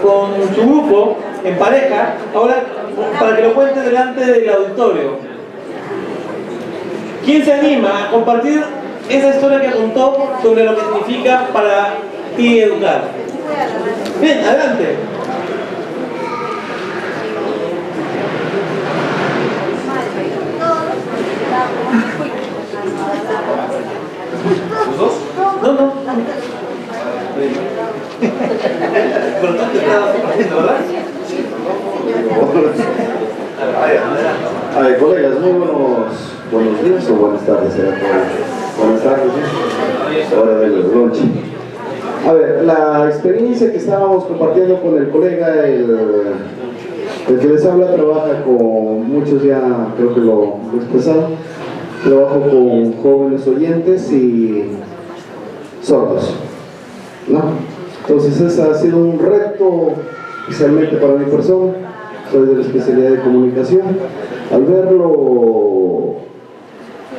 con su grupo, en pareja, ahora para que lo cuente delante del auditorio. ¿Quién se anima a compartir esa historia que contó sobre lo que significa para ti educar? Bien, adelante. ¿Los dos? No. Pero tú te estabas compartiendo, ¿verdad? A ver, colegas, muy buenos días o buenas tardes. Buenas tardes, ¿sí? Hora del lunch. A ver, la experiencia que estábamos compartiendo con el colega, el que les habla, trabaja con muchos, ya creo que lo expresaron, trabajo con jóvenes oyentes y sordos, ¿no? Entonces ese ha sido un reto, especialmente para mi persona. Soy de la especialidad de comunicación. Al verlo,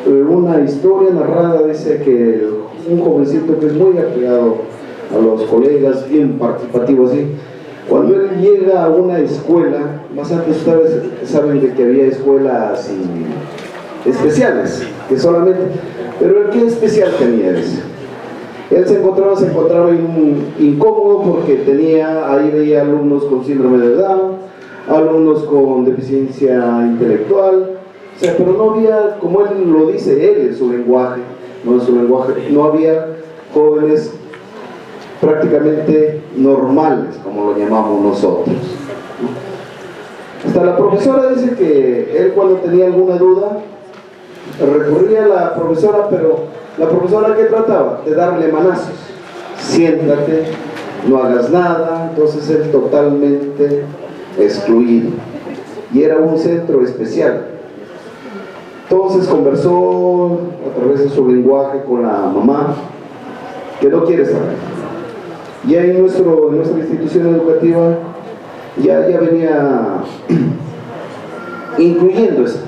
una historia narrada, dice que un jovencito que es muy apegado a los colegas, bien participativo así, cuando él llega a una escuela, más antes ustedes saben de que había escuelas especiales, que solamente, pero el que especial tenía ese. Él se encontraba incómodo porque ahí veía alumnos con síndrome de Down, alumnos con deficiencia intelectual, o sea, pero no había, como él lo dice él en su lenguaje, no había jóvenes prácticamente normales, como lo llamamos nosotros. Hasta la profesora dice que él, cuando tenía alguna duda, recurría a la profesora, pero la profesora, ¿qué trataba? De darle manazos. Siéntate, no hagas nada. Entonces él totalmente excluido. Y era un centro especial. Entonces conversó a través de su lenguaje con la mamá, que no quiere saber. Ya en nuestra institución educativa ya venía incluyendo esto.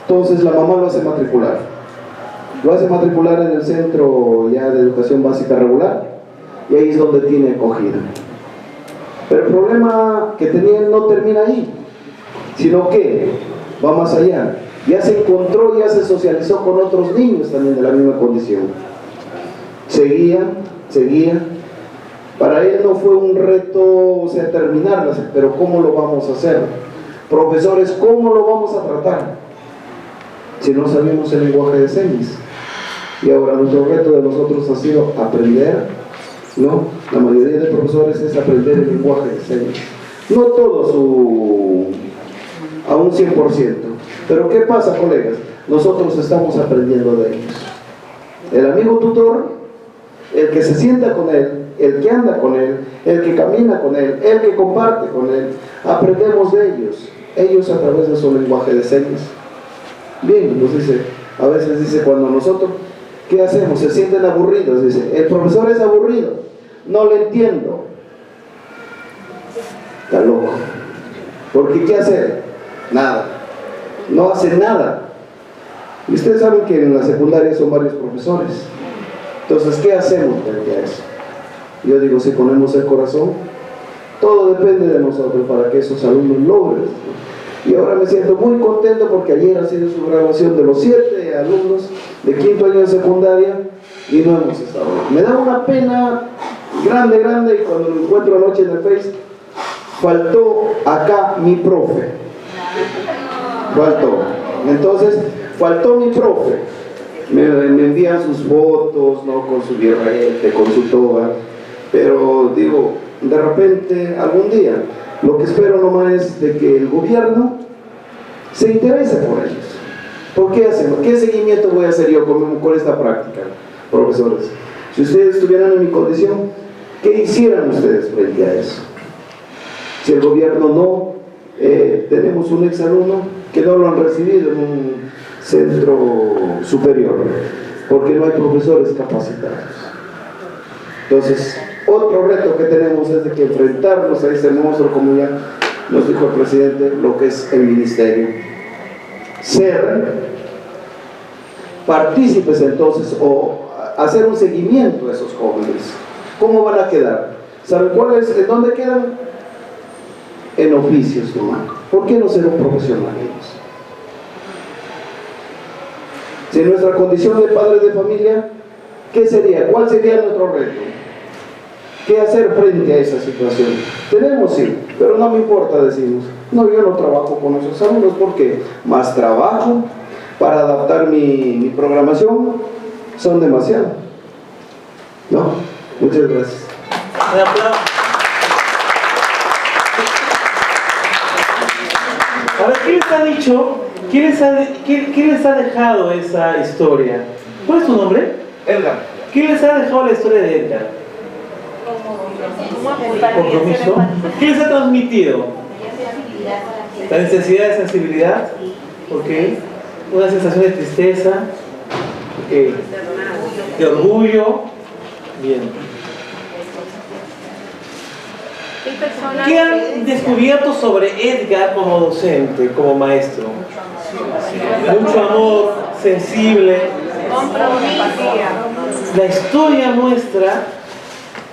Entonces la mamá lo hace matricular. Lo hace matricular en el centro ya de educación básica regular, y ahí es donde tiene acogida. Pero el problema que tenía no termina ahí, sino que va más allá. Ya se encontró, ya se socializó con otros niños también de la misma condición. Seguía. Para él no fue un reto, o sea, terminarlas, pero ¿cómo lo vamos a hacer? Profesores, ¿cómo lo vamos a tratar si no sabemos el lenguaje de señas? Y ahora nuestro reto de nosotros ha sido aprender, ¿no? La mayoría de profesores es aprender el lenguaje de señas. No todos a un 100%. Pero ¿qué pasa, colegas? Nosotros estamos aprendiendo de ellos. El amigo tutor, el que se sienta con él, el que anda con él, el que camina con él, el que comparte con él, aprendemos de ellos a través de su lenguaje de señas. Bien, nos dice, a veces dice, cuando nosotros, ¿qué hacemos? Se sienten aburridos, dice, el profesor es aburrido, no le entiendo. Está loco. Porque ¿qué hacer? Nada. No hace nada. Y ustedes saben que en la secundaria son varios profesores. Entonces, ¿qué hacemos frente a eso? Yo digo, si ponemos el corazón, todo depende de nosotros para que esos alumnos logren. Y ahora me siento muy contento porque ayer ha sido su graduación de los 7 alumnos de 5º año de secundaria y no hemos estado. Me da una pena grande, y cuando lo encuentro anoche en el Face, faltó acá mi profe. Faltó. Entonces, faltó mi profe. Me envían sus fotos, ¿no? Con su birrete, con su toga. Pero digo, de repente, algún día, lo que espero nomás es de que el gobierno se interese por ellos. ¿Por qué hacemos? ¿Qué seguimiento voy a hacer yo con esta práctica, profesores? Si ustedes estuvieran en mi condición, ¿qué hicieran ustedes frente a eso? Si el gobierno no, tenemos un exalumno que no lo han recibido en un centro superior, porque no hay profesores capacitados. Entonces, otro reto que tenemos es de que enfrentarnos a ese monstruo, como ya nos dijo el presidente, lo que es el ministerio. Ser partícipes entonces o hacer un seguimiento a esos jóvenes. ¿Cómo van a quedar? ¿Saben en dónde quedan? En oficios, hermano. ¿Por qué no ser un profesional ellos? Si en nuestra condición de padres de familia, ¿qué sería? ¿Cuál sería nuestro reto? ¿Qué hacer frente a esa situación? Tenemos sí, pero no me importa, decimos. No, yo no trabajo con esos alumnos porque más trabajo para adaptar mi programación son demasiado. ¿No? Muchas gracias. Un aplauso. A ver, ¿qué les ha dicho? ¿Quién les ha dejado esa historia? ¿Cuál es tu nombre? Edgar. ¿Quién les ha dejado la historia de Edgar? Compromiso. ¿Qué les ha transmitido? La necesidad de sensibilidad. Ok. Una sensación de tristeza. Ok. De orgullo. Bien. ¿Qué han descubierto sobre Edgar como docente, como maestro? Mucho amor, sensible. La historia muestra,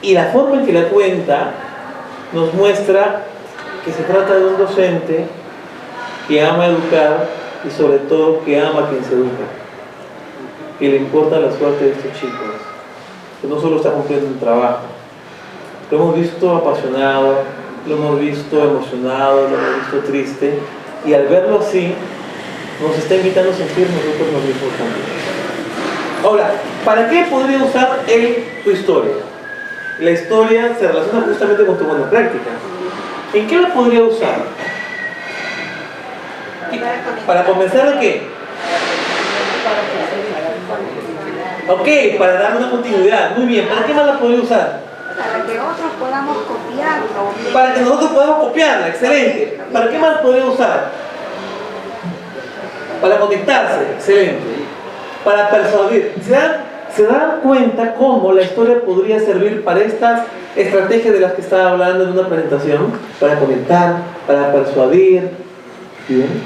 y la forma en que la cuenta, nos muestra que se trata de un docente que ama educar y sobre todo que ama a quien se educa, que le importa la suerte de estos chicos, que no solo está cumpliendo un trabajo. Lo hemos visto apasionado, lo hemos visto emocionado, lo hemos visto triste, y al verlo así, nos está invitando a sentir nosotros lo mismo también. Ahora, ¿para qué podría usar él tu historia? La historia se relaciona justamente con tu buena práctica. ¿En qué la podría usar? ¿Para comenzar a qué? Ok, para dar una continuidad. Muy bien, ¿para qué más la podría usar? Para que otros podamos copiarlo. Para que nosotros podamos copiarla, excelente. ¿Para qué más podría usar? Para conectarse, excelente. Para persuadir. ¿Se dan cuenta cómo la historia podría servir para estas estrategias de las que estaba hablando en una presentación? Para conectar, para persuadir. Bien.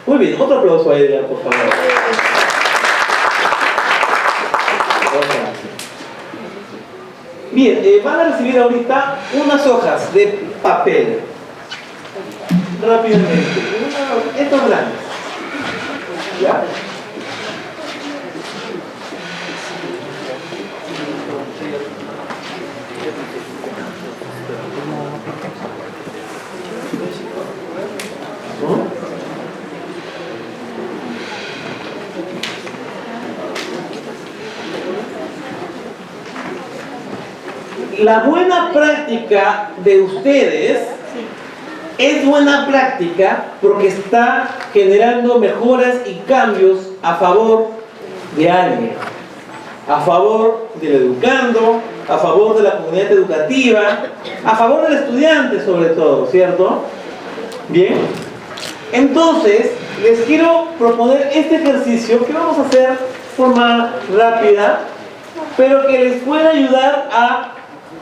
Muy bien, otro aplauso a ella, por favor. Bien, van a recibir ahorita unas hojas de papel. Rápidamente. Estos grandes. ¿Ya? La buena práctica de ustedes es buena práctica porque está generando mejoras y cambios a favor de alguien, a favor del educando, a favor de la comunidad educativa, a favor del estudiante sobre todo, ¿cierto? Bien, entonces les quiero proponer este ejercicio que vamos a hacer de forma rápida, pero que les puede ayudar a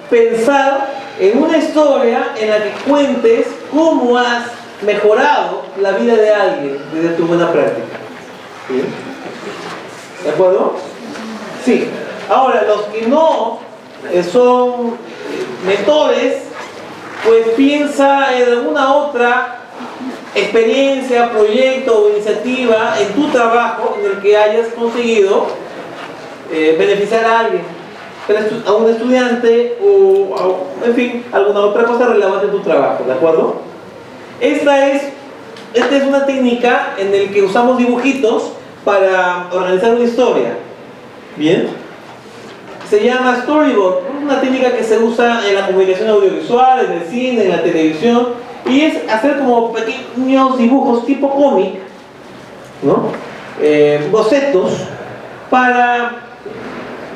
pensar en una historia en la que cuentes cómo has mejorado la vida de alguien desde tu buena práctica. ¿Sí? ¿De acuerdo? Sí. Ahora, los que no son mentores, pues piensa en alguna otra experiencia, proyecto o iniciativa en tu trabajo en el que hayas conseguido beneficiar a alguien, a un estudiante o en fin, alguna otra cosa relevante en tu trabajo, ¿de acuerdo? Esta es una técnica en la que usamos dibujitos para organizar una historia. Bien, se llama storyboard, una técnica que se usa en la comunicación audiovisual, en el cine, en la televisión, y es hacer como pequeños dibujos tipo cómic, ¿no? Bocetos para,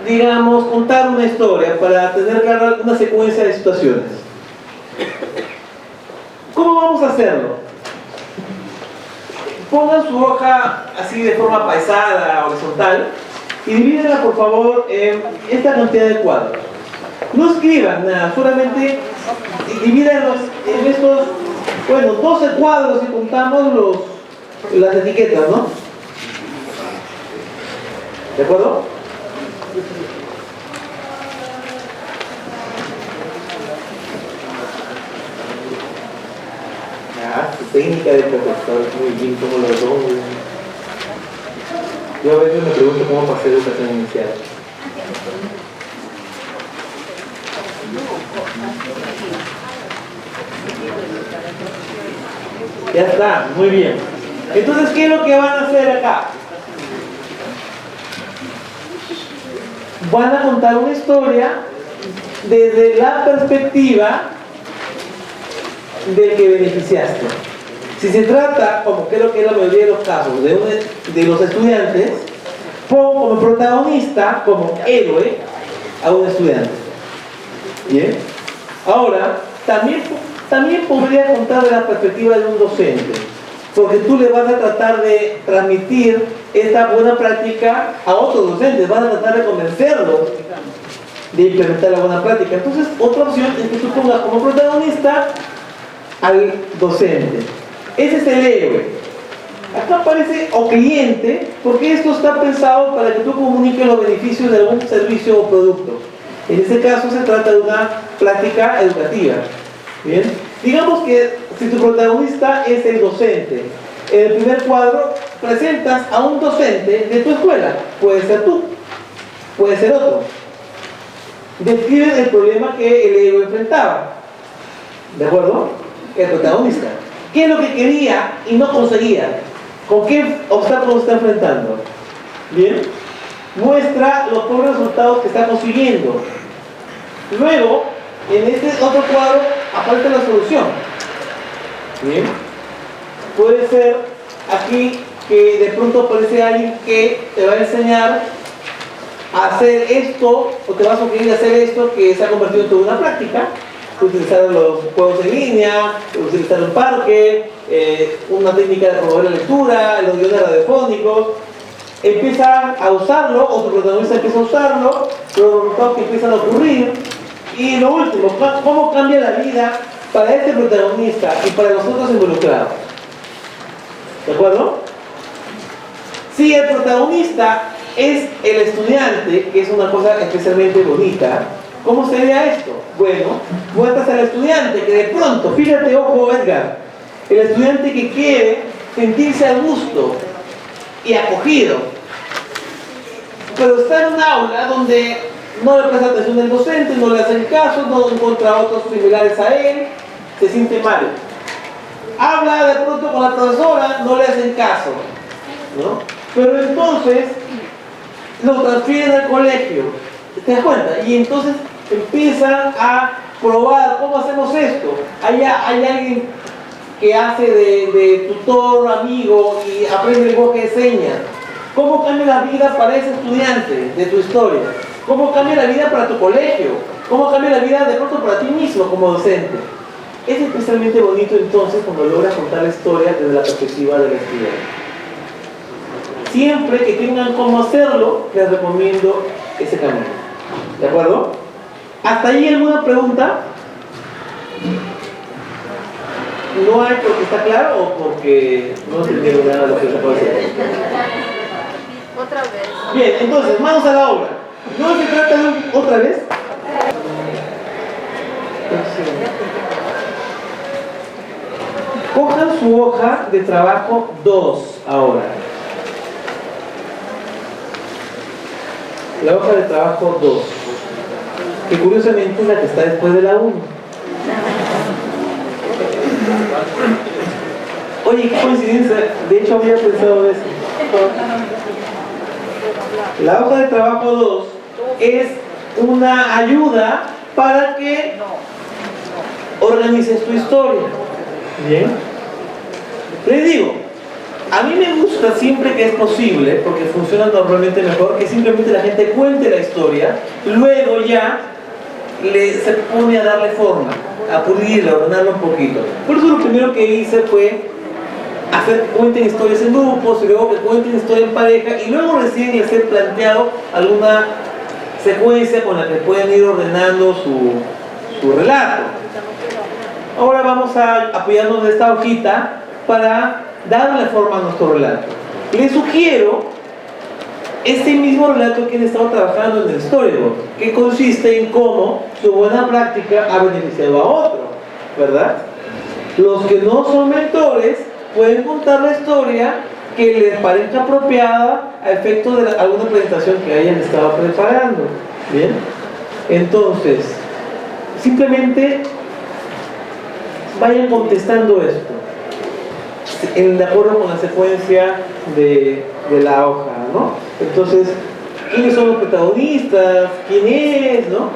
digamos, contar una historia, para tener clara una secuencia de situaciones. ¿Cómo vamos a hacerlo? Pongan su hoja así de forma paisada, horizontal, y divídenla por favor en esta cantidad de cuadros. No escriban nada, solamente divídanlos en estos, bueno, 12 cuadros si contamos las etiquetas, ¿no? ¿De acuerdo? Su técnica de profesor es muy bien como los dos. Yo a veces me pregunto cómo pasé educación inicial. Ya está, muy bien. Entonces, ¿qué es lo que van a hacer acá? Van a contar una historia desde la perspectiva del que beneficiaste. Si se trata, como creo que es la mayoría de los casos, de los estudiantes, pon como protagonista, como héroe, a un estudiante. ¿Bien? Ahora, también podría contar de la perspectiva de un docente, porque tú le vas a tratar de transmitir esta buena práctica a otros docentes, vas a tratar de convencerlos de implementar la buena práctica. Entonces, otra opción es que tú pongas como protagonista al docente. Ese es el héroe. Acá aparece o cliente, porque esto está pensado para que tú comuniques los beneficios de algún servicio o producto. En este caso se trata de una práctica educativa. Bien, digamos que si tu protagonista es el docente, en el primer cuadro presentas a un docente de tu escuela. Puede ser tú, puede ser otro. Describes el problema que el héroe enfrentaba. ¿De acuerdo? El protagonista. ¿Qué es lo que quería y no conseguía? ¿Con qué obstáculos está enfrentando? Bien. Muestra los pobres resultados que está consiguiendo. Luego, en este otro cuadro aparece la solución. Bien. Puede ser aquí que de pronto aparece alguien que te va a enseñar a hacer esto, o te va a sugerir hacer esto que se ha convertido en toda una práctica. Utilizar los juegos en línea, utilizar un parque, una técnica de promover la lectura, los guiones radiofónicos. Empieza a usarlo, otro protagonista empieza a usarlo, los resultados que empiezan a ocurrir. Y lo último, ¿cómo cambia la vida para este protagonista y para los otros involucrados? ¿De acuerdo? Si el protagonista es el estudiante, que es una cosa especialmente bonita, ¿cómo sería esto? Bueno, muestras al estudiante que de pronto, fíjate, ojo Edgar, el estudiante que quiere sentirse a gusto y acogido, pero está en un aula donde no le presta atención al docente, no le hacen caso, no encuentra otros similares a él, se siente mal. Habla de pronto con la profesora, no le hacen caso, ¿no? Pero entonces lo transfieren al colegio, ¿te das cuenta? Y entonces empiezan a probar cómo hacemos esto. Hay alguien que hace de tutor, amigo y aprende lenguaje de señas. ¿Cómo cambia la vida para ese estudiante de tu historia? ¿Cómo cambia la vida para tu colegio? ¿Cómo cambia la vida de pronto para ti mismo como docente? Es especialmente bonito entonces cuando logras contar la historia desde la perspectiva del estudiante. Siempre que tengan cómo hacerlo, les recomiendo ese camino. ¿De acuerdo? ¿Hasta ahí alguna pregunta? ¿No hay porque está claro o porque no entendieron nada de lo que se puede hacer? Otra vez. Bien, entonces, manos a la obra. ¿No se trata de otra vez? Cojan su hoja de trabajo 2 ahora. La hoja de trabajo 2, que curiosamente es la que está después de la 1. Oye, qué coincidencia, de hecho había pensado eso. La hoja de trabajo 2 es una ayuda para que organices tu historia. Bien. Les digo, a mí me gusta siempre que es posible, porque funciona normalmente mejor, que simplemente la gente cuente la historia, luego ya se pone a darle forma, a pulirla, a ordenarla un poquito. Por eso lo primero que hice fue hacer que cuenten historias en grupos, y luego que cuenten historias en pareja, y luego recién les he planteado alguna secuencia con la que pueden ir ordenando su relato. Ahora vamos a apoyarnos de esta hojita para darle forma a nuestro relato. Les sugiero este mismo relato que han estado trabajando en el storyboard, que consiste en cómo su buena práctica ha beneficiado a otro, ¿verdad? Los que no son mentores pueden contar la historia que les parezca apropiada a efectos de alguna presentación que hayan estado preparando. ¿Bien? Entonces, simplemente vayan contestando esto de acuerdo con la secuencia de la hoja, ¿no? Entonces, ¿quiénes son los protagonistas? ¿Quién es? ¿No?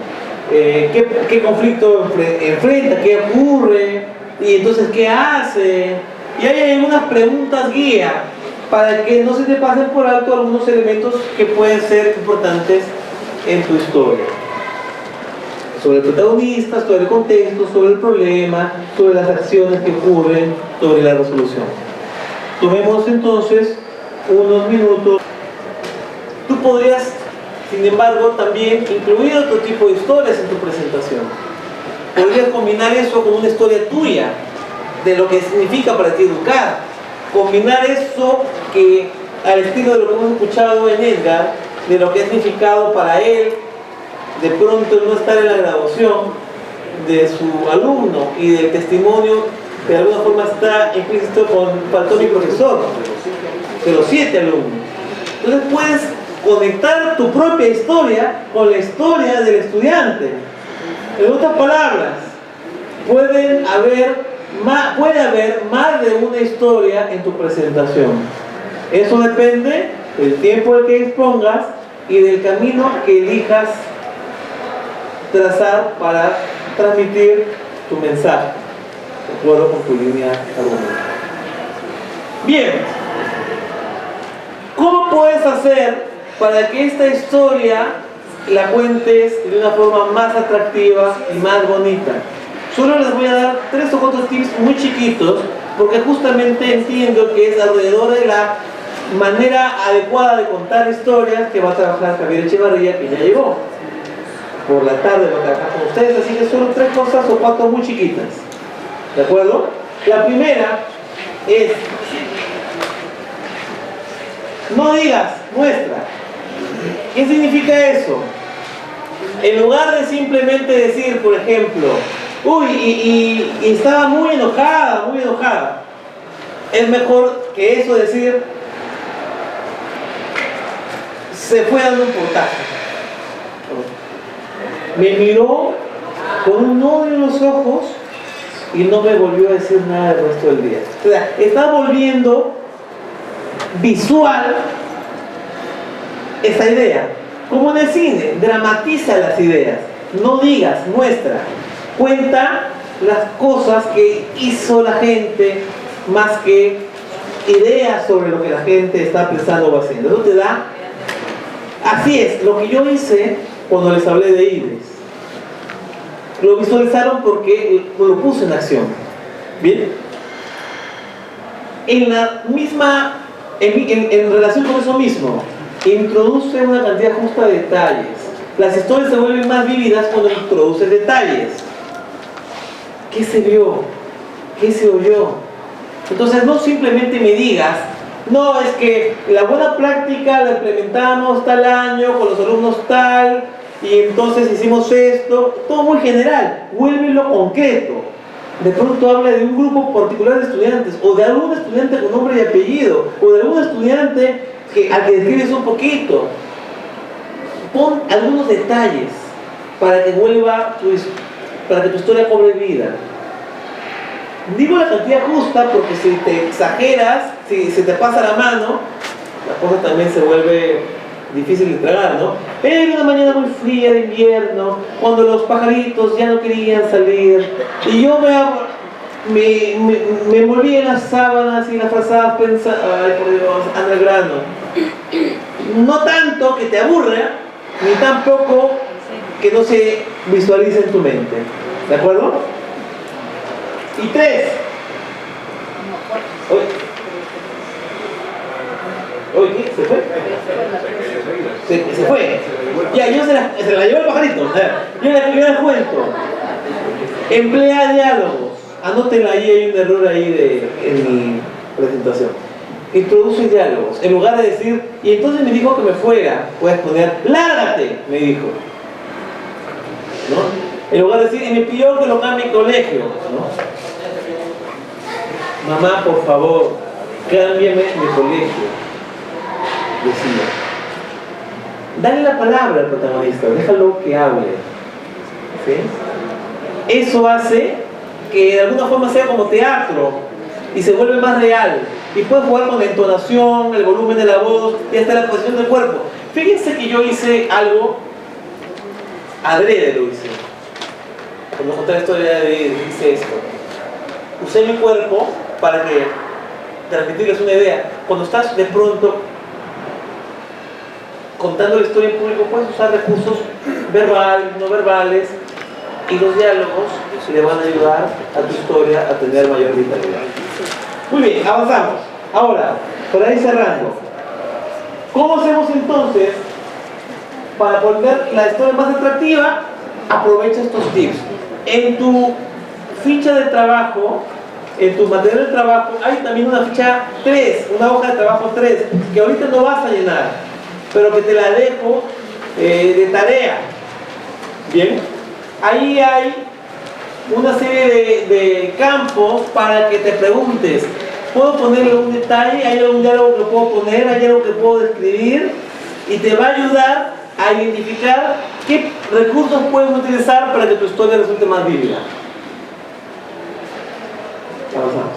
¿Qué conflicto enfrenta? ¿Qué ocurre? Y entonces, ¿qué hace? Y hay algunas preguntas guía para que no se te pasen por alto algunos elementos que pueden ser importantes en tu historia. Sobre el protagonista, sobre el contexto, sobre el problema, sobre las acciones que ocurren, sobre la resolución. Tomemos entonces unos minutos. Tú podrías, sin embargo, también incluir otro tipo de historias en tu presentación. Podrías combinar eso con una historia tuya, de lo que significa para ti educar. Combinar eso que, al estilo de lo que hemos escuchado en Edgar, de lo que ha significado para él, de pronto no estar en la graduación de su alumno y del testimonio que de alguna forma está implícito con faltó mi profesor, de los 7 alumnos. Entonces puedes conectar tu propia historia con la historia del estudiante. En otras palabras, puede haber más de una historia en tu presentación. Eso depende del tiempo al que dispongas y del camino que elijas trazar para transmitir tu mensaje de acuerdo con tu línea argumental. Bien, ¿cómo puedes hacer para que esta historia la cuentes de una forma más atractiva y más bonita? Solo les voy a dar 3 o 4 tips muy chiquitos, porque justamente entiendo que es alrededor de la manera adecuada de contar historias que va a trabajar Javier Echevarría, que ya llegó. Por la tarde va a trabajar con ustedes, así que solo 3 cosas o 4 muy chiquitas. ¿De acuerdo? La primera es: no digas, muestra. ¿Qué significa eso? En lugar de simplemente decir, por ejemplo, uy, y estaba muy enojada, es mejor que eso decir, se fue dando un portazo. Me miró con un odio en los ojos y no me volvió a decir nada el resto del día. O sea, está volviendo visual esa idea. Como en el cine, dramatiza las ideas. No digas, muestra. Cuenta las cosas que hizo la gente más que ideas sobre lo que la gente está pensando o haciendo. Eso te da. Así es, lo que yo hice cuando les hablé de Iris. Lo visualizaron porque lo puse en acción. Bien. En la misma, en relación con eso mismo, introduce una cantidad justa de detalles. Las historias se vuelven más vívidas cuando introduces detalles. ¿Qué se vio? ¿Qué se oyó? Entonces no simplemente me digas, no, es que la buena práctica la implementamos tal año con los alumnos tal, y entonces hicimos esto, todo muy general. Vuélvelo concreto. De pronto habla de un grupo particular de estudiantes, o de algún estudiante con nombre y apellido, o de algún estudiante al que describes un poquito. Pon algunos detalles para que para que tu historia cobre vida. Digo la cantidad justa porque si te exageras, si se te pasa la mano, la cosa también se vuelve difícil de tragar, ¿no? Pero en una mañana muy fría de invierno, cuando los pajaritos ya no querían salir, y yo me envolví en las sábanas y en las frazadas pensando, ay por Dios, anda al grano. No tanto que te aburra, ni tampoco que no se visualice en tu mente. ¿De acuerdo? Y 3. Oye, ¿qué? ¿Se fue? Se fue. Ya, yo se la llevo el pajarito. Yo les cuento. Emplea diálogos. Anótenla ahí, hay un error ahí en mi presentación. Introduce diálogos. En lugar de decir, y entonces me dijo que me fuera, puedes poner, lárgate, me dijo. ¿No? En lugar de decir, y me pidió que lo cambie en colegio. ¿No? Mamá, por favor, cámbiame de colegio. Decía. Dale la palabra al protagonista, déjalo que hable. ¿Sí? Eso hace que de alguna forma sea como teatro y se vuelve más real. Y puedes jugar con la entonación, el volumen de la voz y hasta la posición del cuerpo. Fíjense que yo hice algo, adrede lo hice. Cuando conté la historia hice esto. Usé mi cuerpo para que transmitirles una idea. Cuando estás de pronto contando la historia en público, puedes usar recursos verbales, no verbales, y los diálogos le van a ayudar a tu historia a tener mayor vitalidad. Muy bien, avanzamos. Ahora, para ir cerrando, ¿cómo hacemos entonces para poner la historia más atractiva? Aprovecha estos tips. En tu ficha de trabajo, en tu material de trabajo, hay también una ficha 3, una hoja de trabajo 3, que ahorita no vas a llenar, pero que te la dejo de tarea. Bien, ahí hay una serie de campos para que te preguntes, ¿puedo ponerle un detalle? ¿Hay algún diálogo que puedo poner? ¿Hay algo que puedo describir? Y te va a ayudar a identificar qué recursos puedes utilizar para que tu historia resulte más vívida. Avanzamos.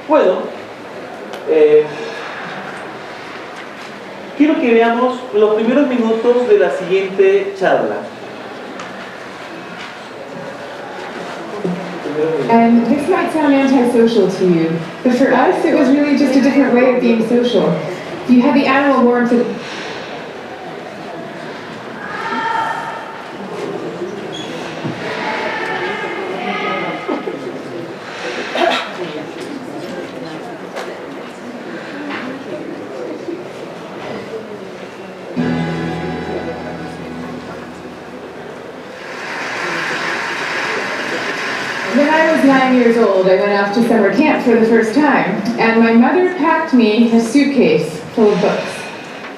Bueno, quiero que veamos los primeros minutos de la siguiente charla. And this might sound antisocial to you, but for us it was really just a different way of being social. You had the animal warmth of... When I was 9 years old, I went off to summer camp for the first time, and my mother packed me a suitcase full of books,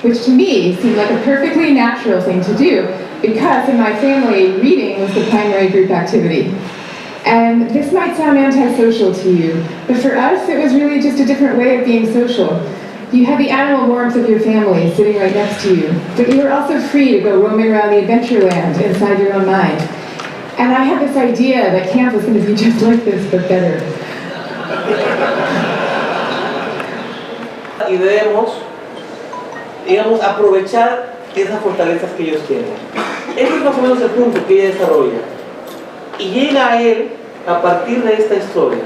which to me seemed like a perfectly natural thing to do, because in my family, reading was the primary group activity. And this might sound antisocial to you, but for us, it was really just a different way of being social. You had the animal warmth of your family sitting right next to you, but you were also free to go roaming around the adventure land inside your own mind. And I had this idea that camp was going to be just like this, but better. Y debemos, digamos, aprovechar esas fortalezas que ellos tienen. Ese es más o menos el punto que ella desarrolla. Y llega a él a partir de esta historia.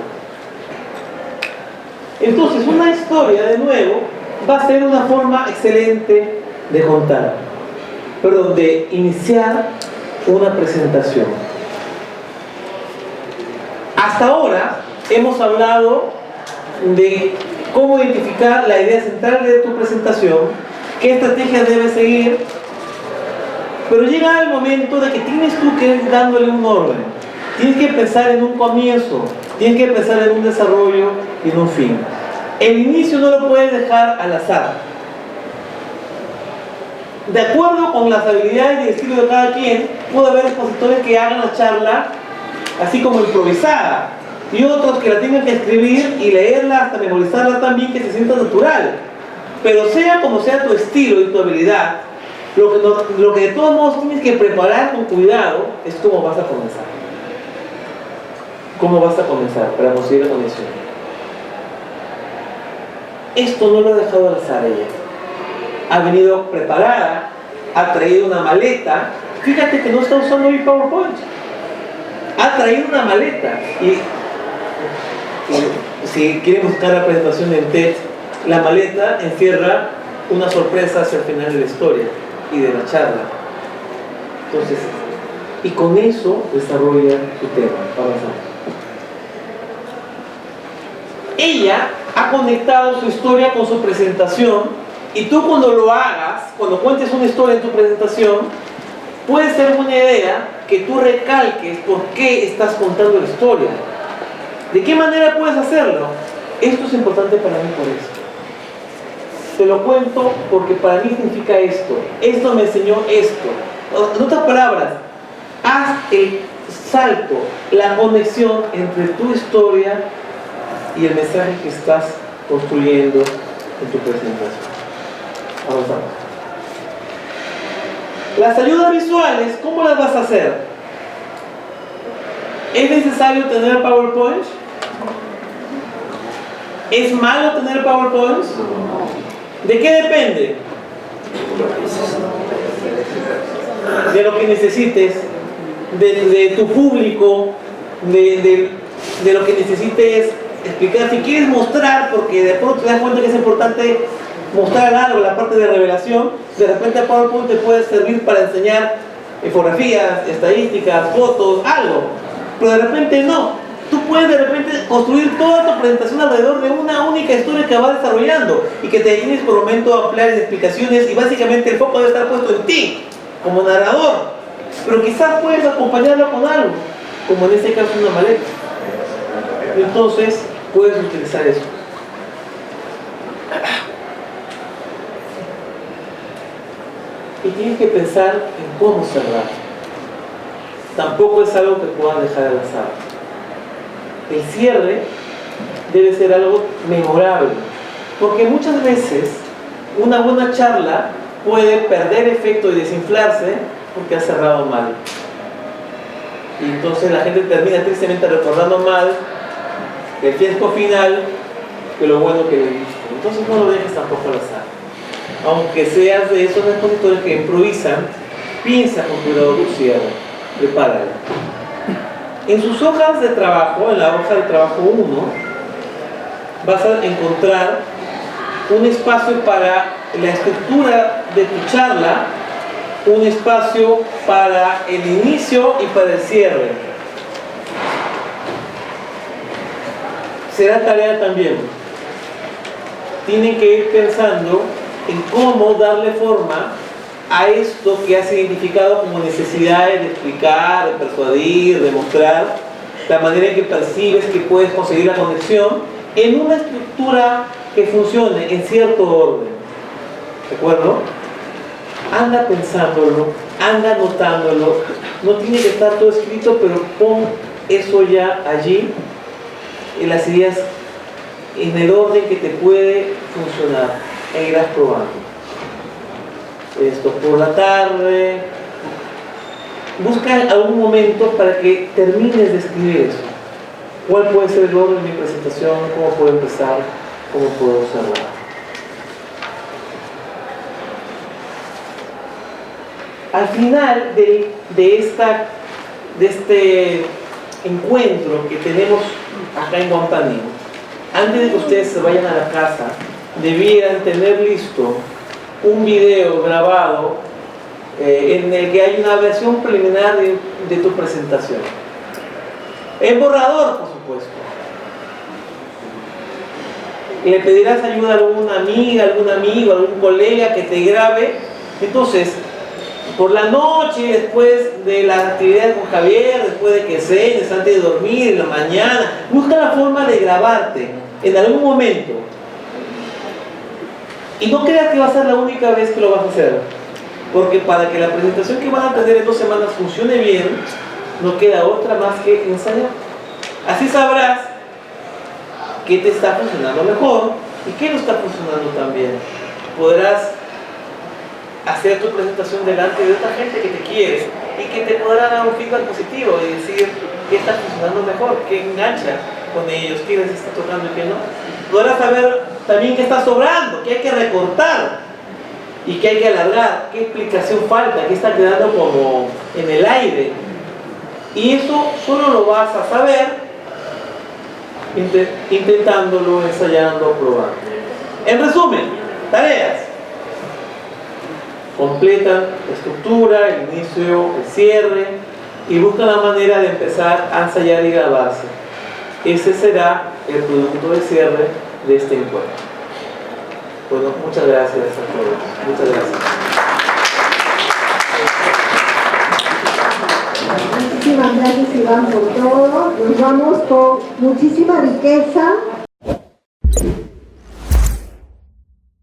Entonces, una historia, de nuevo, va a ser una forma excelente de contar. Perdón, de iniciar una presentación. Hasta ahora hemos hablado de cómo identificar la idea central de tu presentación, qué estrategias debes seguir, pero llega el momento de que tienes tú que ir dándole un orden. Tienes que pensar en un comienzo, tienes que pensar en un desarrollo y en un fin. El inicio no lo puedes dejar al azar. De acuerdo con las habilidades y el estilo de cada quien, puede haber expositores que hagan la charla así como improvisada, y otros que la tengan que escribir y leerla hasta memorizarla también, que se sienta natural. Pero sea como sea tu estilo y tu habilidad, lo que de todos modos tienes que preparar con cuidado es cómo vas a comenzar. ¿Cómo vas a comenzar para conseguir la conexión? Esto no lo ha dejado al azar ella. Ha venido preparada, ha traído una maleta. Fíjate que no está usando mi PowerPoint. Ha traído una maleta. Y si quieren buscar la presentación en TED, la maleta encierra una sorpresa hacia el final de la historia y de la charla. Entonces, y con eso desarrolla su tema. Avanzamos. ella ha conectado su historia con su presentación, y tú cuando lo hagas, cuando cuentes una historia en tu presentación, puede ser una idea que tú recalques por qué estás contando la historia. ¿De qué manera puedes hacerlo? Esto es importante para mí por esto. Te lo cuento porque para mí significa esto. Esto me enseñó esto. En otras palabras, haz el salto, la conexión entre tu historia y el mensaje que estás construyendo en tu presentación. Avanzamos. Las ayudas visuales, ¿cómo las vas a hacer? ¿Es necesario tener PowerPoint? ¿Es malo tener PowerPoint? ¿De qué depende? De lo que necesites, de tu público, de lo que necesites explicar. Si quieres mostrar, porque de pronto te das cuenta que es importante mostrar algo, la parte de revelación, de repente PowerPoint te puede servir para enseñar infografías, estadísticas, fotos, algo, pero de repente no. Tú puedes de repente construir toda tu presentación alrededor de una única historia que vas desarrollando y que te tienes por momento a ampliar en explicaciones, y básicamente el foco debe estar puesto en ti como narrador, pero quizás puedes acompañarlo con algo, como en este caso una maleta. Entonces puedes utilizar eso. Y tienes que pensar en cómo cerrar. Tampoco es algo que puedas dejar al azar. El cierre debe ser algo memorable, porque muchas veces una buena charla puede perder efecto y desinflarse porque ha cerrado mal. Y entonces la gente termina tristemente recordando mal el fiasco final que lo bueno que le viste. Entonces no lo dejes tampoco al azar. Aunque seas de esos expositores que improvisan, piensa con cuidado tu cierre, prepáralo. En sus hojas de trabajo, en la hoja de trabajo 1, vas a encontrar un espacio para la estructura de tu charla, un espacio para el inicio y para el cierre. Será tarea también. Tienen que ir pensando en cómo darle forma a esto que has identificado como necesidades de explicar, de persuadir, de mostrar, la manera en que percibes que puedes conseguir la conexión en una estructura que funcione en cierto orden. ¿De acuerdo? Anda pensándolo, anda anotándolo. No tiene que estar todo escrito, pero pon eso ya allí, en las ideas, en el orden que te puede funcionar, e irás probando. Esto por la tarde, busca algún momento para que termines de escribir eso. ¿Cuál puede ser el orden de mi presentación? ¿Cómo puedo empezar? ¿Cómo puedo cerrar? Al final de este encuentro que tenemos acá en Guampaneo, antes de que ustedes se vayan a la casa, debieran tener listo un video grabado en el que hay una versión preliminar de tu presentación. En borrador, por supuesto. Le pedirás ayuda a alguna amiga, algún amigo, algún colega que te grabe. Entonces, por la noche, después de las actividades con Javier, después de que cenes, antes de dormir, en la mañana, busca la forma de grabarte en algún momento. Y no creas que va a ser la única vez que lo vas a hacer, porque para que la presentación que van a tener en 2 semanas funcione bien, no queda otra más que ensayar. Así sabrás qué te está funcionando mejor y qué no está funcionando tan bien. Podrás hacer tu presentación delante de otra gente que te quiere y que te podrá dar un feedback positivo y decir qué está funcionando mejor, qué engancha con ellos, qué les está tocando y qué no. Podrás saber también qué está sobrando, qué hay que recortar y qué hay que alargar, qué explicación falta, qué está quedando como en el aire. Y eso solo lo vas a saber intentándolo, ensayando, probando. En resumen, tareas. Completan la estructura, el inicio, el cierre y buscan la manera de empezar a ensayar y grabarse. Ese será el producto de cierre de este encuentro. Bueno, muchas gracias a todos. Muchas gracias. Muchísimas gracias, Iván, por todo. Nos vamos con muchísima riqueza